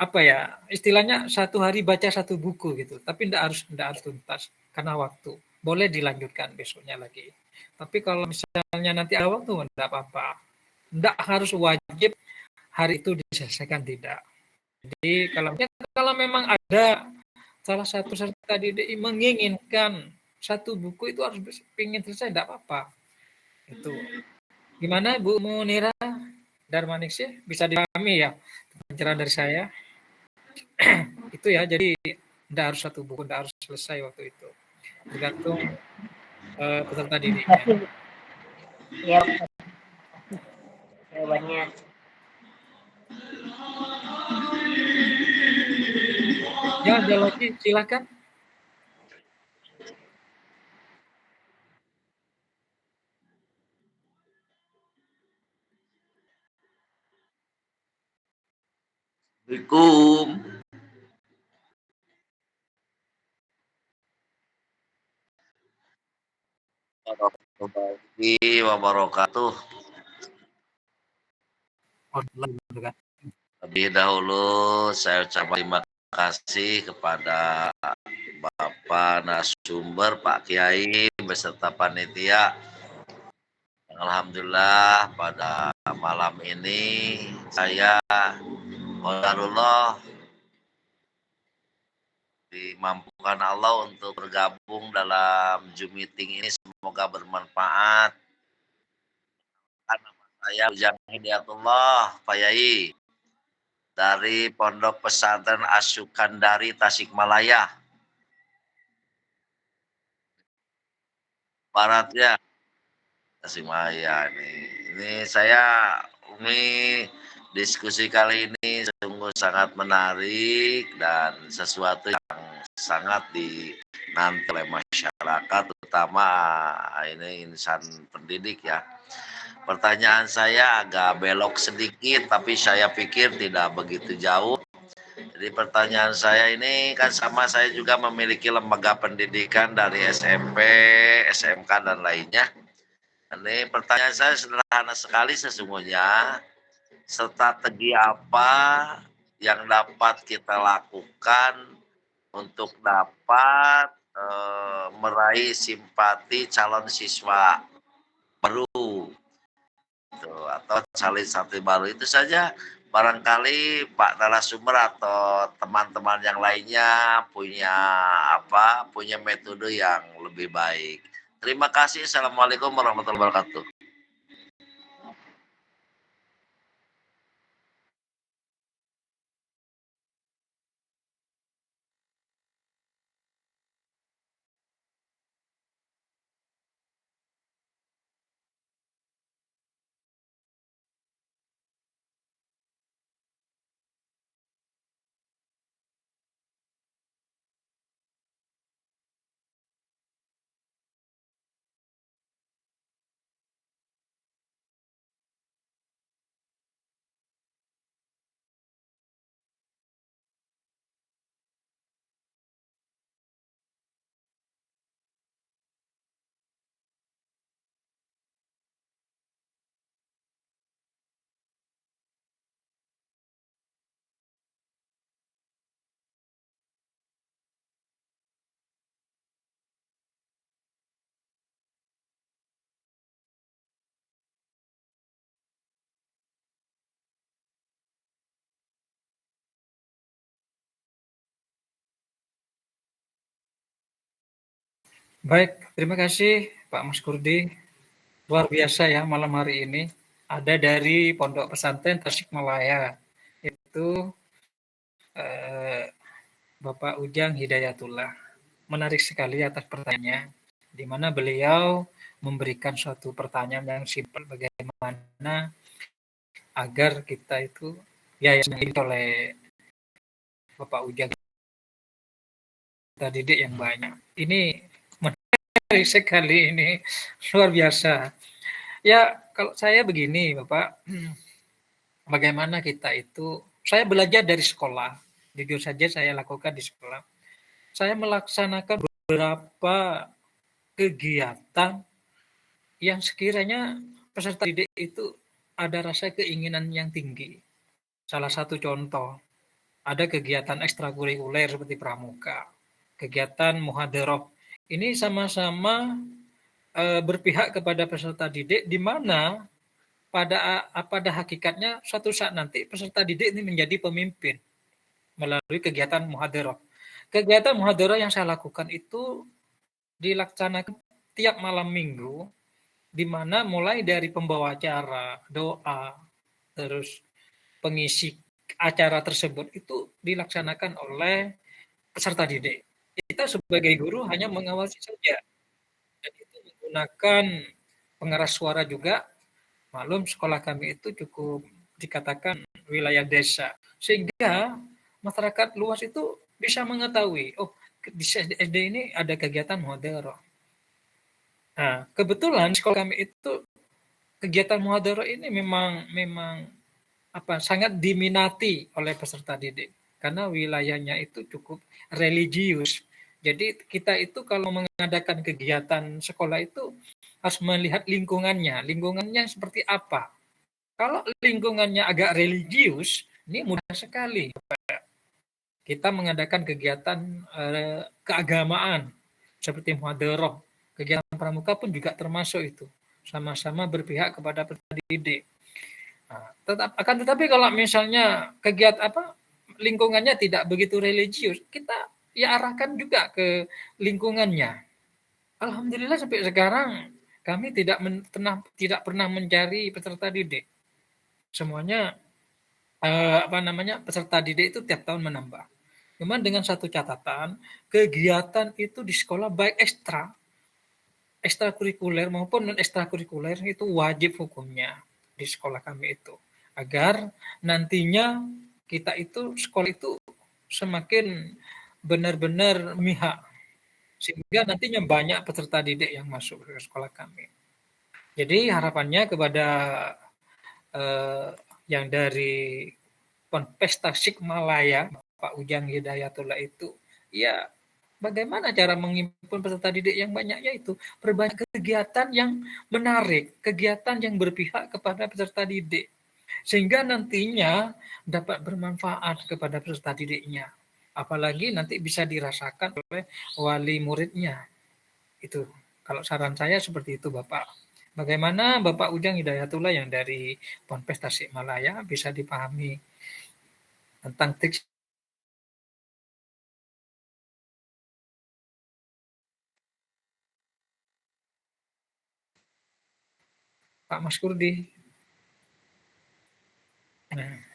[SPEAKER 2] apa ya istilahnya satu hari baca satu buku gitu. Tapi tidak harus tuntas karena waktu. Boleh dilanjutkan besoknya lagi. Tapi kalau misalnya nanti ada waktu tidak apa-apa. Tidak harus wajib hari itu diselesaikan tidak. Jadi kalau memang ada salah satu peserta didik menginginkan satu buku itu harus ingin selesai tidak apa-apa. Itu. Gimana Bu Munira Darmaningsih bisa dipahami ya pencerahan dari saya? Itu ya, jadi tidak harus satu buku, tidak harus selesai waktu itu. Tergantung peserta didiknya.
[SPEAKER 4] Ya, jawabannya.
[SPEAKER 2] Ya, ada lagi, silakan.
[SPEAKER 5] Assalamualaikum. Warahmatullahi wabarakatuh. Lebih dahulu saya ucapkan terima kasih kepada Bapak narasumber, Pak Kiai beserta panitia. Alhamdulillah pada malam ini saya qadarullah dimampukan Allah untuk bergabung dalam Zoom meeting ini, semoga bermanfaat. Nama saya Ujang Hidayatullah, Pak Yai, dari Pondok Pesantren Asyukandari Tasikmalaya. Baratnya Tasikmalaya nih. Ini diskusi kali ini sungguh sangat menarik dan sesuatu yang sangat dinanti oleh masyarakat, terutama ini insan pendidik ya. Pertanyaan saya agak belok sedikit, tapi saya pikir tidak begitu jauh. Jadi pertanyaan saya ini kan sama, saya juga memiliki lembaga pendidikan dari SMP, SMK, dan lainnya. Ini pertanyaan saya sederhana sekali sesungguhnya. Strategi apa yang dapat kita lakukan untuk dapat meraih simpati calon siswa baru atau calon santri baru? Itu saja. Barangkali Pak narasumber atau teman-teman yang lainnya punya metode yang lebih baik. Terima kasih. Assalamualaikum warahmatullahi wabarakatuh.
[SPEAKER 2] Baik, terima kasih Pak Mas Kurdi. Luar biasa ya malam hari ini. Ada dari Pondok Pesantren Tasikmalaya. Itu Bapak Ujang Hidayatullah. Menarik sekali atas pertanyaannya, di mana beliau memberikan suatu pertanyaan yang simpel bagaimana agar kita itu ya yang oleh Bapak Ujang kita didik yang banyak. Ini menarik sekali ini, luar biasa. Ya, kalau saya begini, Bapak, bagaimana kita itu, saya belajar dari sekolah, jujur saja saya lakukan di sekolah. Saya melaksanakan beberapa kegiatan yang sekiranya peserta didik itu ada rasa keinginan yang tinggi. Salah satu contoh, ada kegiatan ekstrakurikuler seperti pramuka, kegiatan muhadharah. Ini sama-sama berpihak kepada peserta didik, di mana pada hakikatnya suatu saat nanti peserta didik ini menjadi pemimpin melalui kegiatan muhadharah. Kegiatan muhadharah yang saya lakukan itu dilaksanakan tiap malam minggu, di mana mulai dari pembawa acara, doa, terus pengisi acara tersebut itu dilaksanakan oleh peserta didik. Kita sebagai guru hanya mengawasi saja, dan itu menggunakan pengeras suara juga. Maklum sekolah kami itu cukup dikatakan wilayah desa, sehingga masyarakat luas itu bisa mengetahui, oh di SD ini ada kegiatan muhadharah. Nah, kebetulan sekolah kami itu kegiatan muhadharah ini memang memang sangat diminati oleh peserta didik karena wilayahnya itu cukup religius. Jadi kita itu kalau mengadakan kegiatan sekolah itu harus melihat lingkungannya seperti apa. Kalau lingkungannya agak religius, ini mudah sekali kita mengadakan kegiatan keagamaan seperti muhadharah. Kegiatan pramuka pun juga termasuk itu. Sama-sama berpihak kepada peserta didik. Nah, tetapi kalau misalnya kegiatan lingkungannya tidak begitu religius, kita ya arahkan juga ke lingkungannya. Alhamdulillah sampai sekarang kami tidak pernah mencari peserta didik. Semuanya peserta didik itu tiap tahun menambah. Cuman dengan satu catatan, kegiatan itu di sekolah baik ekstrakurikuler maupun non ekstrakurikuler itu wajib hukumnya di sekolah kami itu, agar nantinya kita itu sekolah itu semakin benar-benar mihak, sehingga nantinya banyak peserta didik yang masuk ke sekolah kami. Jadi harapannya kepada yang dari Ponpes Tasikmalaya, Pak Ujang Hidayatullah itu, ya bagaimana cara menghimpun peserta didik yang banyak, yaitu perbanyak kegiatan yang menarik, kegiatan yang berpihak kepada peserta didik, sehingga nantinya dapat bermanfaat kepada peserta didiknya. Apalagi nanti bisa dirasakan oleh wali muridnya. Itu kalau saran saya seperti itu, Bapak. Bagaimana Bapak Ujang Hidayatullah yang dari Ponpes Tasikmalaya bisa dipahami tentang trik Pak Mas Kurdi? Nah,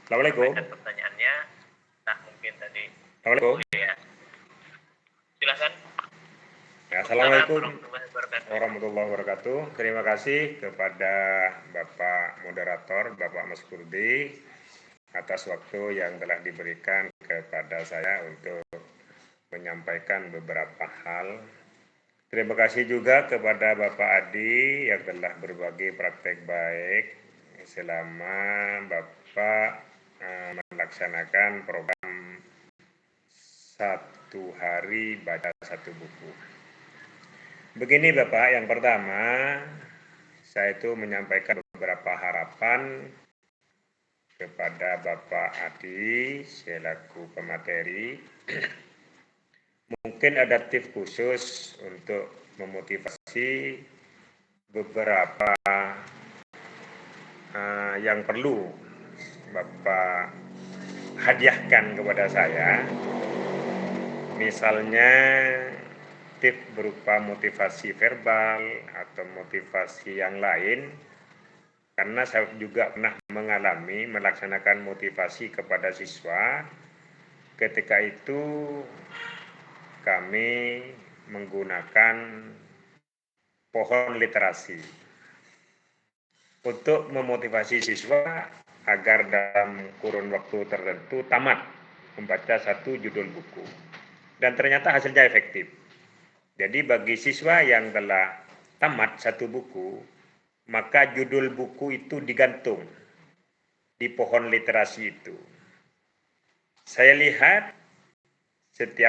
[SPEAKER 3] Assalamualaikum.
[SPEAKER 2] pertanyaannya, nah mungkin tadi.
[SPEAKER 3] Assalamualaikum.
[SPEAKER 2] Ya, silakan.
[SPEAKER 3] Ya, Assalamualaikum warahmatullahi wabarakatuh. Terima kasih kepada Bapak Moderator, Bapak Mas Kurdi, atas waktu yang telah diberikan kepada saya untuk menyampaikan beberapa hal. Terima kasih juga kepada Bapak Adi yang telah berbagi praktek baik selama Bapak melaksanakan program
[SPEAKER 6] satu hari baca satu buku. Begini Bapak, yang pertama saya itu menyampaikan beberapa harapan kepada Bapak Adi selaku pemateri. Mungkin ada tips khusus untuk memotivasi beberapa yang perlu Bapak hadiahkan kepada saya. Misalnya tips berupa motivasi verbal atau motivasi yang lain. Karena saya juga pernah mengalami melaksanakan motivasi kepada siswa. Ketika itu kami menggunakan pohon literasi untuk memotivasi siswa agar dalam kurun waktu tertentu tamat membaca satu judul buku. Dan ternyata hasilnya efektif. Jadi bagi siswa yang telah tamat satu buku, maka judul buku itu digantung di pohon literasi itu. Saya lihat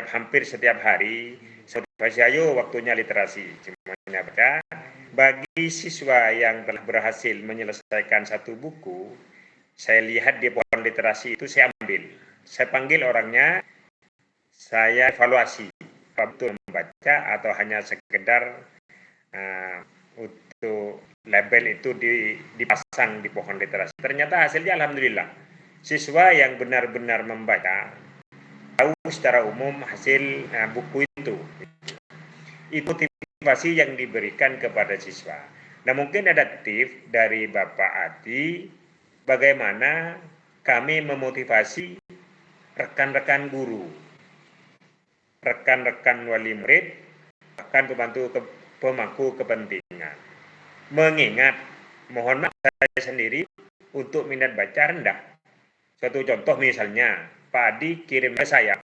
[SPEAKER 6] hampir setiap hari, motivasi ayo waktunya literasi, semuanya baca. Bagi siswa yang telah berhasil menyelesaikan satu buku, saya lihat di pohon literasi itu saya ambil. Saya panggil orangnya, saya evaluasi, betul membaca atau hanya sekedar untuk label itu dipasang di pohon literasi. Ternyata hasilnya alhamdulillah. Siswa yang benar-benar membaca tahu secara umum hasil buku itu. Itu motivasi yang diberikan kepada siswa. Nah mungkin ada tips dari Bapak Adi bagaimana kami memotivasi rekan-rekan guru, rekan-rekan wali murid, bahkan pemangku kepentingan. Mengingat, mohon maaf saya sendiri untuk minat baca rendah. Suatu contoh misalnya, Pak Adi kirim ke saya,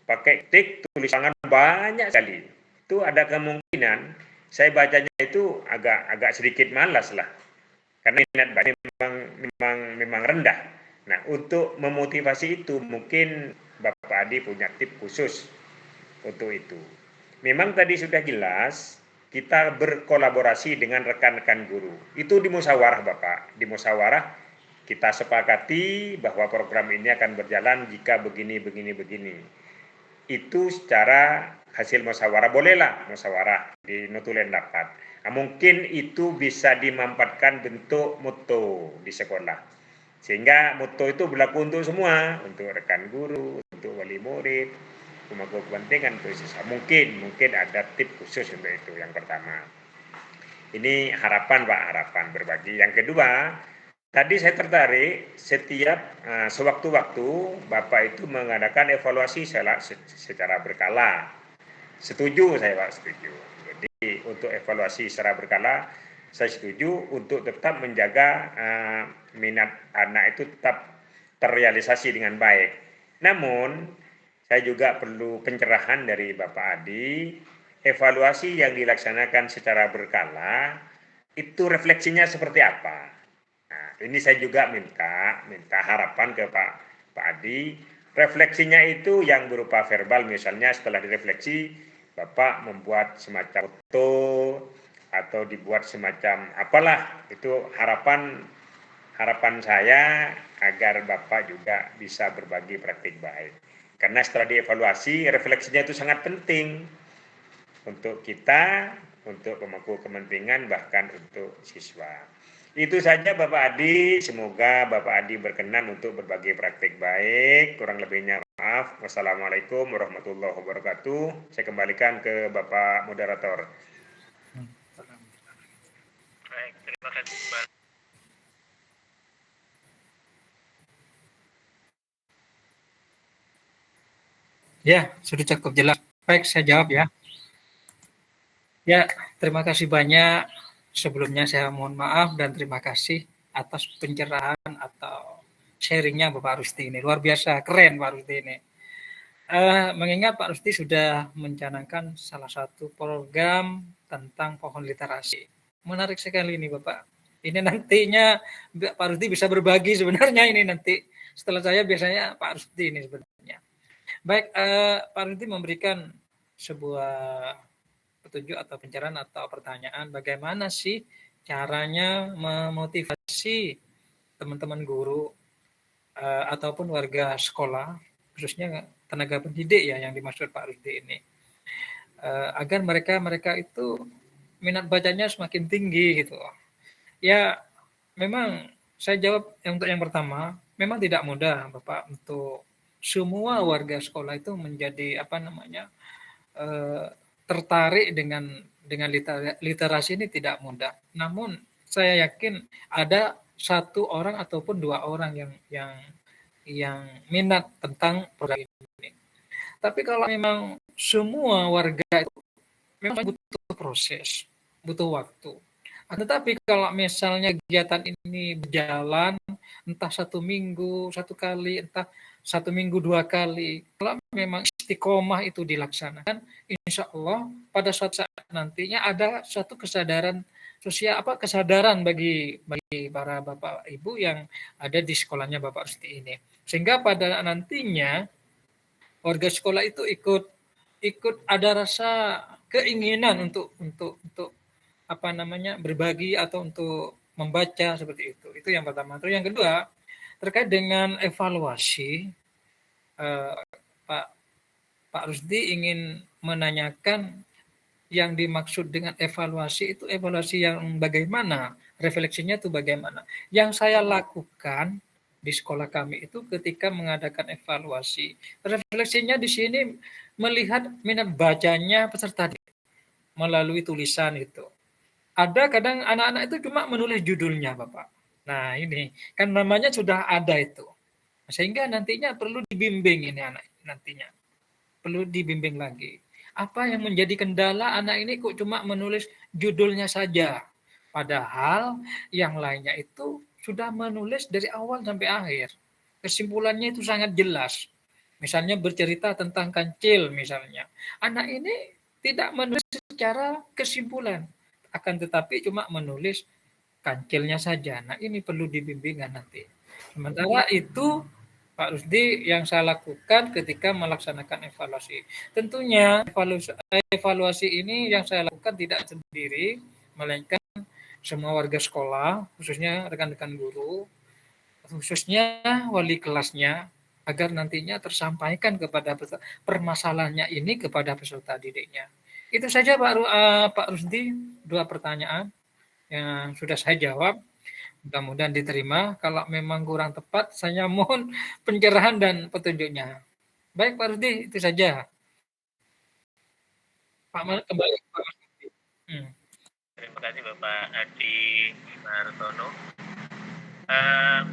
[SPEAKER 6] pakai tik tulis tangan banyak sekali. Itu ada kemungkinan saya bacanya itu agak sedikit malas lah. Karena minat baca memang rendah. Nah, untuk memotivasi itu mungkin Bapak Adi punya tips khusus untuk itu. Memang tadi sudah jelas kita berkolaborasi dengan rekan-rekan guru. Itu di musyawarah Bapak. Di musyawarah kita sepakati bahwa program ini akan berjalan jika begini. Itu secara hasil musyawarah, bolehlah musyawarah di notulen dapat. Nah, mungkin itu bisa dimanfaatkan bentuk moto di sekolah. Sehingga moto itu berlaku untuk semua, untuk rekan guru, untuk wali murid, pemangku kepentingan, untuk siswa. Mungkin ada tips khusus untuk itu yang pertama. Ini harapan Pak, harapan berbagi. Yang kedua, tadi saya tertarik setiap sewaktu-waktu Bapak itu mengadakan evaluasi secara berkala. Setuju saya Pak, setuju. Jadi untuk evaluasi secara berkala saya setuju untuk tetap menjaga minat anak itu tetap terrealisasi dengan baik. Namun saya juga perlu pencerahan dari Bapak Adi, evaluasi yang dilaksanakan secara berkala itu refleksinya seperti apa? Nah, ini saya juga minta harapan ke Pak Adi, refleksinya itu yang berupa verbal, misalnya setelah direfleksi Bapak membuat semacam foto atau dibuat semacam apalah, itu harapan saya agar Bapak juga bisa berbagi praktik baik. Karena setelah dievaluasi, refleksinya itu sangat penting untuk kita, untuk pemangku kepentingan, bahkan untuk siswa. Itu saja Bapak Adi, semoga Bapak Adi berkenan untuk berbagi praktik baik. Kurang lebihnya maaf. Wassalamualaikum warahmatullahi wabarakatuh. Saya kembalikan ke Bapak Moderator.
[SPEAKER 7] Baik, terima kasih.
[SPEAKER 2] Ya, sudah cukup jelas. Baik, saya jawab ya. Ya, terima kasih banyak. Sebelumnya saya mohon maaf dan terima kasih atas pencerahan atau sharingnya Bapak Rusti ini. Luar biasa, keren Pak Rusti ini. Mengingat Pak Rusti sudah mencanangkan salah satu program tentang pohon literasi. Menarik sekali ini Bapak. Ini nantinya Pak Rusti bisa berbagi sebenarnya ini nanti. Setelah saya biasanya Pak Rusti ini sebenarnya. Baik, Pak Rudi memberikan sebuah petunjuk atau pencerahan atau pertanyaan bagaimana sih caranya memotivasi teman-teman guru ataupun warga sekolah, khususnya tenaga pendidik ya yang dimaksud Pak Rudi ini, agar mereka itu minat bacanya semakin tinggi gitu. Ya, memang saya jawab untuk yang pertama, memang tidak mudah Bapak untuk semua warga sekolah itu menjadi apa namanya tertarik dengan literasi ini tidak mudah. Namun saya yakin ada satu orang ataupun dua orang yang minat tentang program ini. Tapi kalau memang semua warga itu memang butuh proses, butuh waktu. Tetapi kalau misalnya kegiatan ini berjalan entah 1 minggu 1 kali, entah 1 minggu 2 kali, kalau memang istiqomah itu dilaksanakan, insya Allah pada suatu saat nantinya ada suatu kesadaran sosial kesadaran bagi para bapak ibu yang ada di sekolahnya Bapak Rusti ini, sehingga pada nantinya warga sekolah itu ikut ikut ada rasa keinginan untuk apa namanya berbagi atau untuk membaca seperti itu. Itu yang pertama. Terus yang kedua terkait dengan evaluasi, eh, Pak Pak Rusdi ingin menanyakan yang dimaksud dengan evaluasi itu evaluasi yang bagaimana, refleksinya itu bagaimana. Yang saya lakukan di sekolah kami itu ketika mengadakan evaluasi, refleksinya di sini melihat minat bacanya peserta melalui tulisan itu. Ada kadang anak-anak itu cuma menulis judulnya, Bapak. Nah, ini kan namanya sudah ada itu. Sehingga nantinya perlu dibimbing ini anak nantinya. Perlu dibimbing lagi. Apa yang menjadi kendala anak ini kok cuma menulis judulnya saja. Padahal yang lainnya itu sudah menulis dari awal sampai akhir. Kesimpulannya itu sangat jelas. Misalnya bercerita tentang kancil misalnya. Anak ini tidak menulis secara kesimpulan. Akan tetapi cuma menulis kancilnya saja. Nah ini perlu dibimbingan nanti. Sementara itu Pak Rusdi yang saya lakukan ketika melaksanakan evaluasi. Tentunya evaluasi ini yang saya lakukan tidak sendiri, melainkan semua warga sekolah, khususnya rekan-rekan guru, khususnya wali kelasnya, agar nantinya tersampaikan kepada permasalahannya ini kepada peserta didiknya. Itu saja Pak Rusdi, 2 pertanyaan yang sudah saya jawab. Mudah-mudahan diterima. Kalau memang kurang tepat, saya mohon pencerahan dan petunjuknya. Baik Pak Rusdi, itu saja. Pak Mal kembali ke Pak Rusdi.
[SPEAKER 7] Terima kasih Bapak Adi Martono.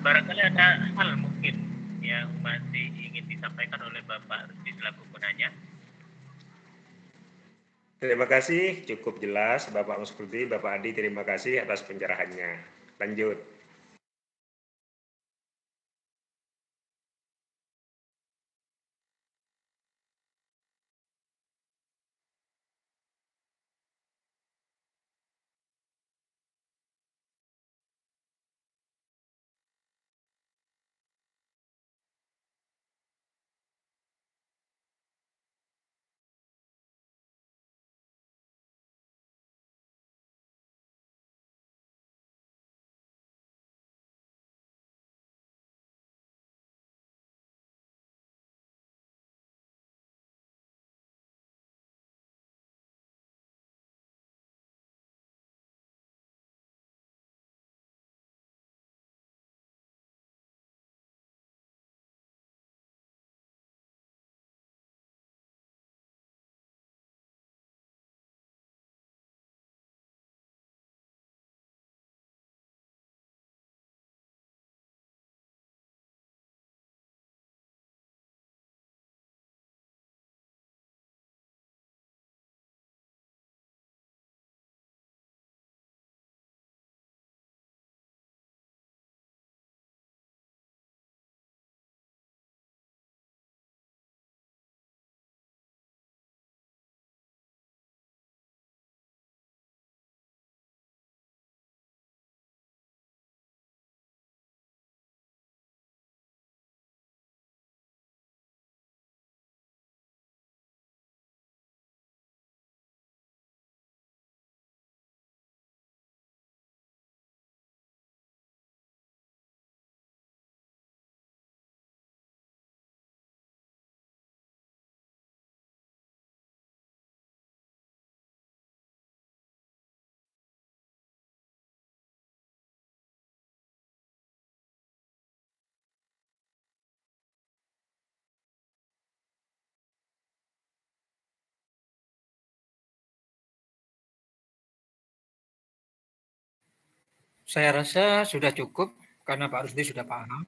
[SPEAKER 7] Barangkali ada hal mungkin yang masih ingin disampaikan oleh Bapak Rusdi selaku penanya.
[SPEAKER 6] Terima kasih, cukup jelas Bapak Muskulti, Bapak Adi, terima kasih atas pencerahannya. Lanjut.
[SPEAKER 2] Saya rasa sudah cukup karena Pak Rusdi sudah paham.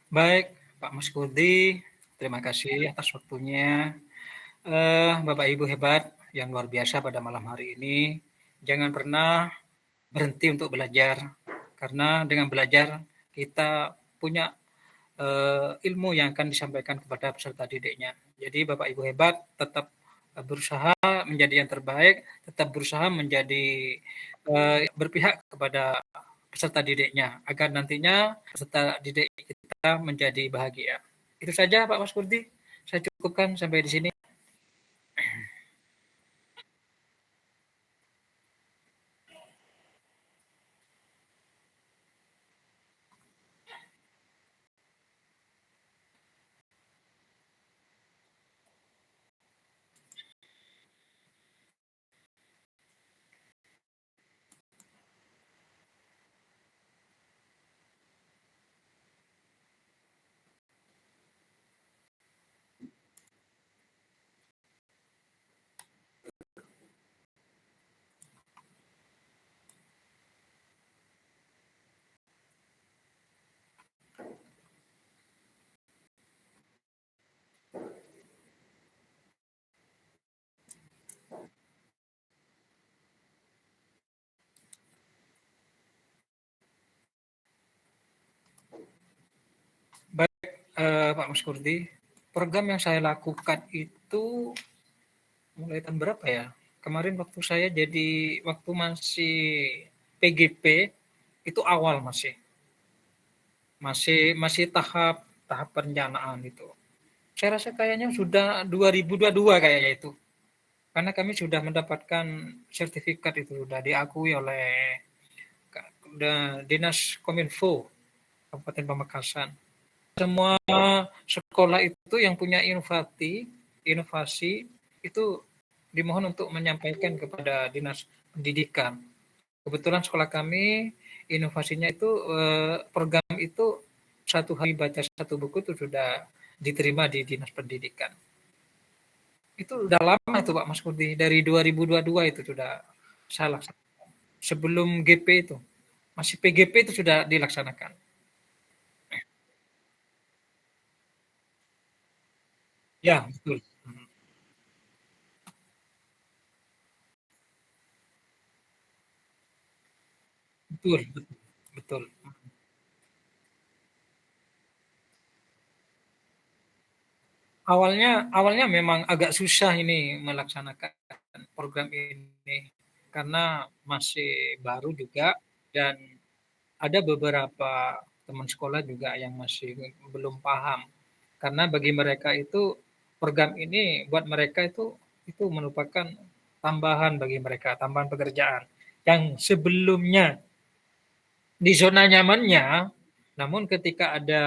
[SPEAKER 2] Baik, Pak Mas Kudi, terima kasih atas waktunya. Bapak Ibu hebat yang luar biasa pada malam hari ini. Jangan pernah berhenti untuk belajar, karena dengan belajar kita punya ilmu yang akan disampaikan kepada peserta didiknya. Jadi Bapak Ibu hebat tetap berusaha menjadi yang terbaik, tetap berusaha menjadi berpihak kepada peserta didiknya agar nantinya peserta didik kita menjadi bahagia. Itu saja Pak Mas Kurdi, saya cukupkan sampai di sini. Baik, Pak Mas Kurdi, program yang saya lakukan itu mulai tahun berapa ya? Kemarin waktu saya jadi waktu masih PGP itu awal masih tahap tahap perencanaan itu. Saya rasa kayaknya sudah 2022 kayaknya itu. Karena kami sudah mendapatkan sertifikat itu sudah diakui oleh Dinas Kominfo Kabupaten Pamekasan. Semua sekolah itu yang punya inovasi itu dimohon untuk menyampaikan kepada Dinas Pendidikan. Kebetulan sekolah kami inovasinya itu program itu satu hari baca satu buku itu sudah diterima di Dinas Pendidikan. Itu udah lama itu Pak Mas Kurdi, dari 2022 itu sudah salah. Sebelum GP itu, masih PGP itu sudah dilaksanakan. Ya, betul. Betul, betul, betul. Awalnya memang agak susah ini melaksanakan program ini karena masih baru juga dan ada beberapa teman sekolah juga yang masih belum paham. Karena bagi mereka itu program ini buat mereka itu merupakan tambahan bagi mereka, tambahan pekerjaan yang sebelumnya di zona nyamannya, namun ketika ada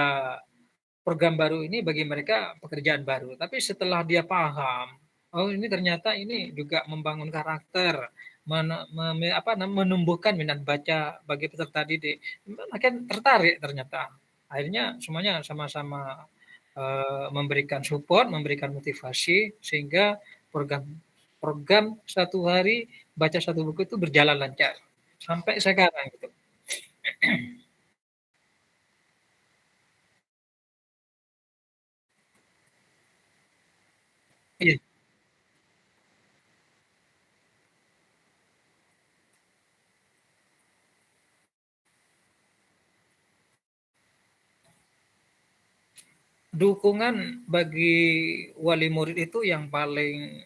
[SPEAKER 2] program baru ini bagi mereka pekerjaan baru. Tapi setelah dia paham, oh ini ternyata ini juga membangun karakter, menumbuhkan minat baca bagi peserta didik, makin tertarik ternyata. Akhirnya semuanya sama-sama memberikan support, memberikan motivasi sehingga program program satu hari baca satu buku itu berjalan lancar sampai sekarang gitu. Iya, dukungan bagi wali murid itu yang paling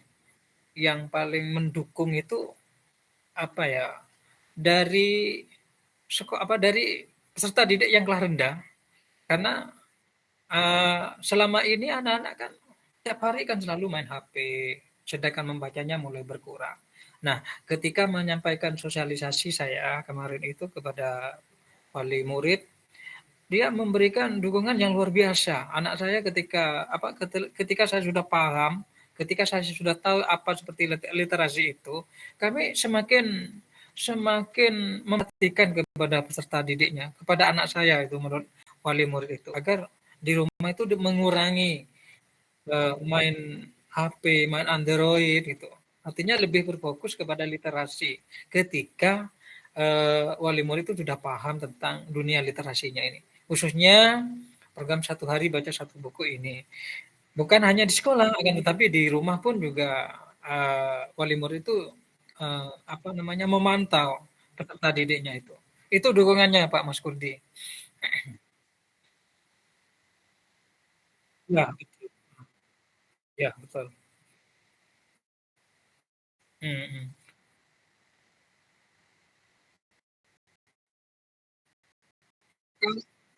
[SPEAKER 2] mendukung itu apa ya? Dari dari peserta didik yang kelas rendah, karena selama ini anak-anak kan tiap hari kan selalu main HP, sedangkan membacanya mulai berkurang. Nah, ketika menyampaikan sosialisasi saya kemarin itu kepada wali murid, dia memberikan dukungan yang luar biasa. Anak saya ketika saya sudah paham, ketika saya sudah tahu apa seperti literasi itu, kami semakin semakin memperhatikan kepada peserta didiknya, kepada anak saya itu menurut wali murid itu, agar di rumah itu mengurangi main HP, main Android gitu. Artinya lebih berfokus kepada literasi ketika wali murid itu sudah paham tentang dunia literasinya ini. Khususnya program 1 hari baca 1 buku ini. Bukan hanya di sekolah, akan tetapi di rumah pun juga wali murid itu memantau peserta didiknya itu. Itu dukungannya Pak Mas Kurdi. Ya, betul. Ya, betul. Hmm.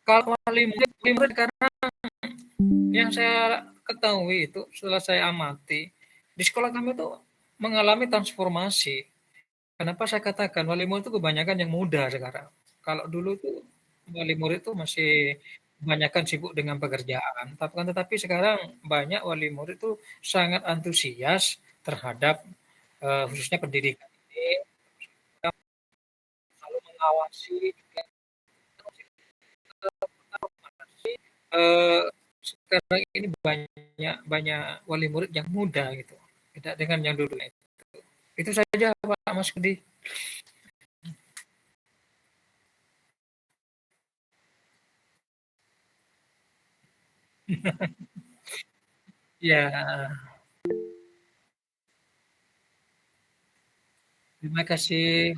[SPEAKER 2] Kalau wali murid karena yang saya ketahui itu setelah saya amati di sekolah kami itu mengalami transformasi. Kenapa saya katakan wali murid itu kebanyakan yang muda sekarang. Kalau dulu itu wali murid itu masih kebanyakan sibuk dengan pekerjaan. Tetapi sekarang banyak wali murid itu sangat antusias terhadap khususnya pendidikan ini, selalu mengawasi eh, sekarang ini banyak banyak wali murid yang muda gitu, tidak dengan yang dulu itu. Itu saja Pak Mas Kudi. Ya, terima kasih.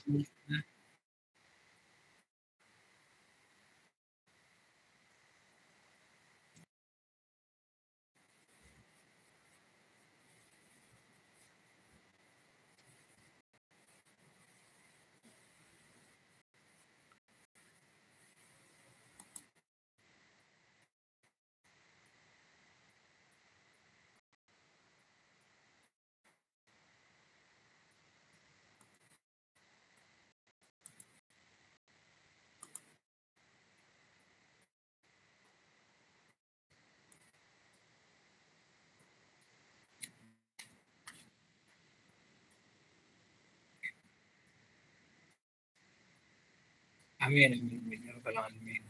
[SPEAKER 2] Amin, amin, amin, ya rabbal alamin.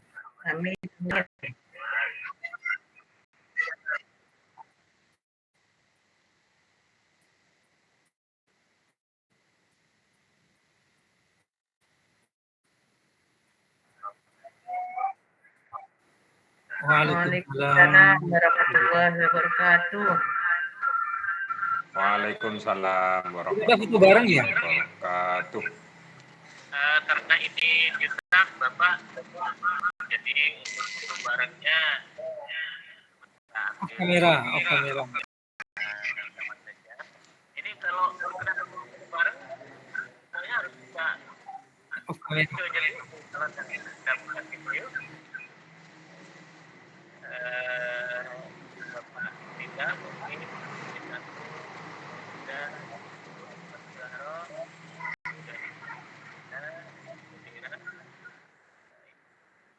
[SPEAKER 4] Amin.
[SPEAKER 2] Waalaikumsalam.
[SPEAKER 4] Waalaikumsalam warahmatullahi wabarakatuh.
[SPEAKER 6] Waalaikumsalam
[SPEAKER 2] Kita foto bareng ya?
[SPEAKER 6] warahmatullahi wabarakatuh.
[SPEAKER 7] Karena ini diserang Bapak, jadi untuk foto barengnya
[SPEAKER 2] Off kamera, off kamera.
[SPEAKER 7] sama saja. Ini kalau kita foto bareng, saya harus bisa
[SPEAKER 2] Off kamera.
[SPEAKER 7] video jadi kalau saya bukan video. Bapak tidak mungkin kita sudah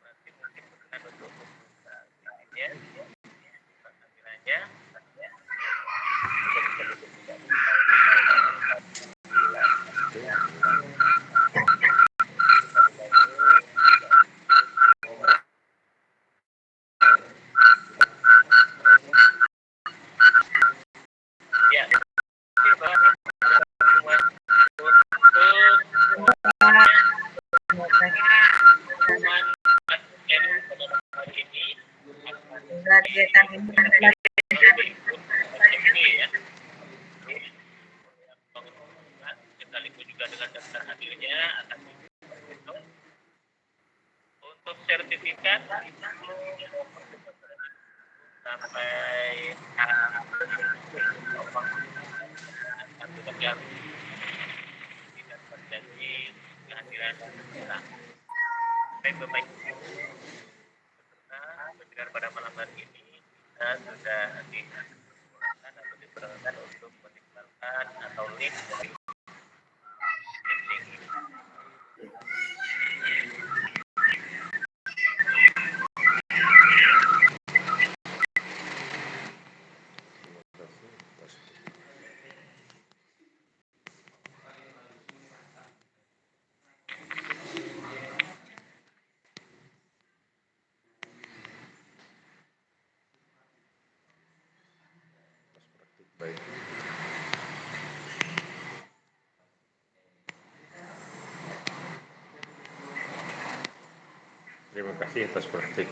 [SPEAKER 7] berarti mungkin berkenan untuk ya tampilannya. Ya, ini Bapak
[SPEAKER 4] Kegiatan ini adalah
[SPEAKER 7] sekaligus juga dengan daftar hadirnya akan dihitung. Untuk sertifikat sampai satu yang tidak terjadi kehadiran kita. Baik Bapak Ibu, peserta pada malam hari ini kita sudah diperbolehkan atau diperkenankan untuk meninggalkan atau link dari meeting ini.
[SPEAKER 6] Baik. Terima kasih atas praktik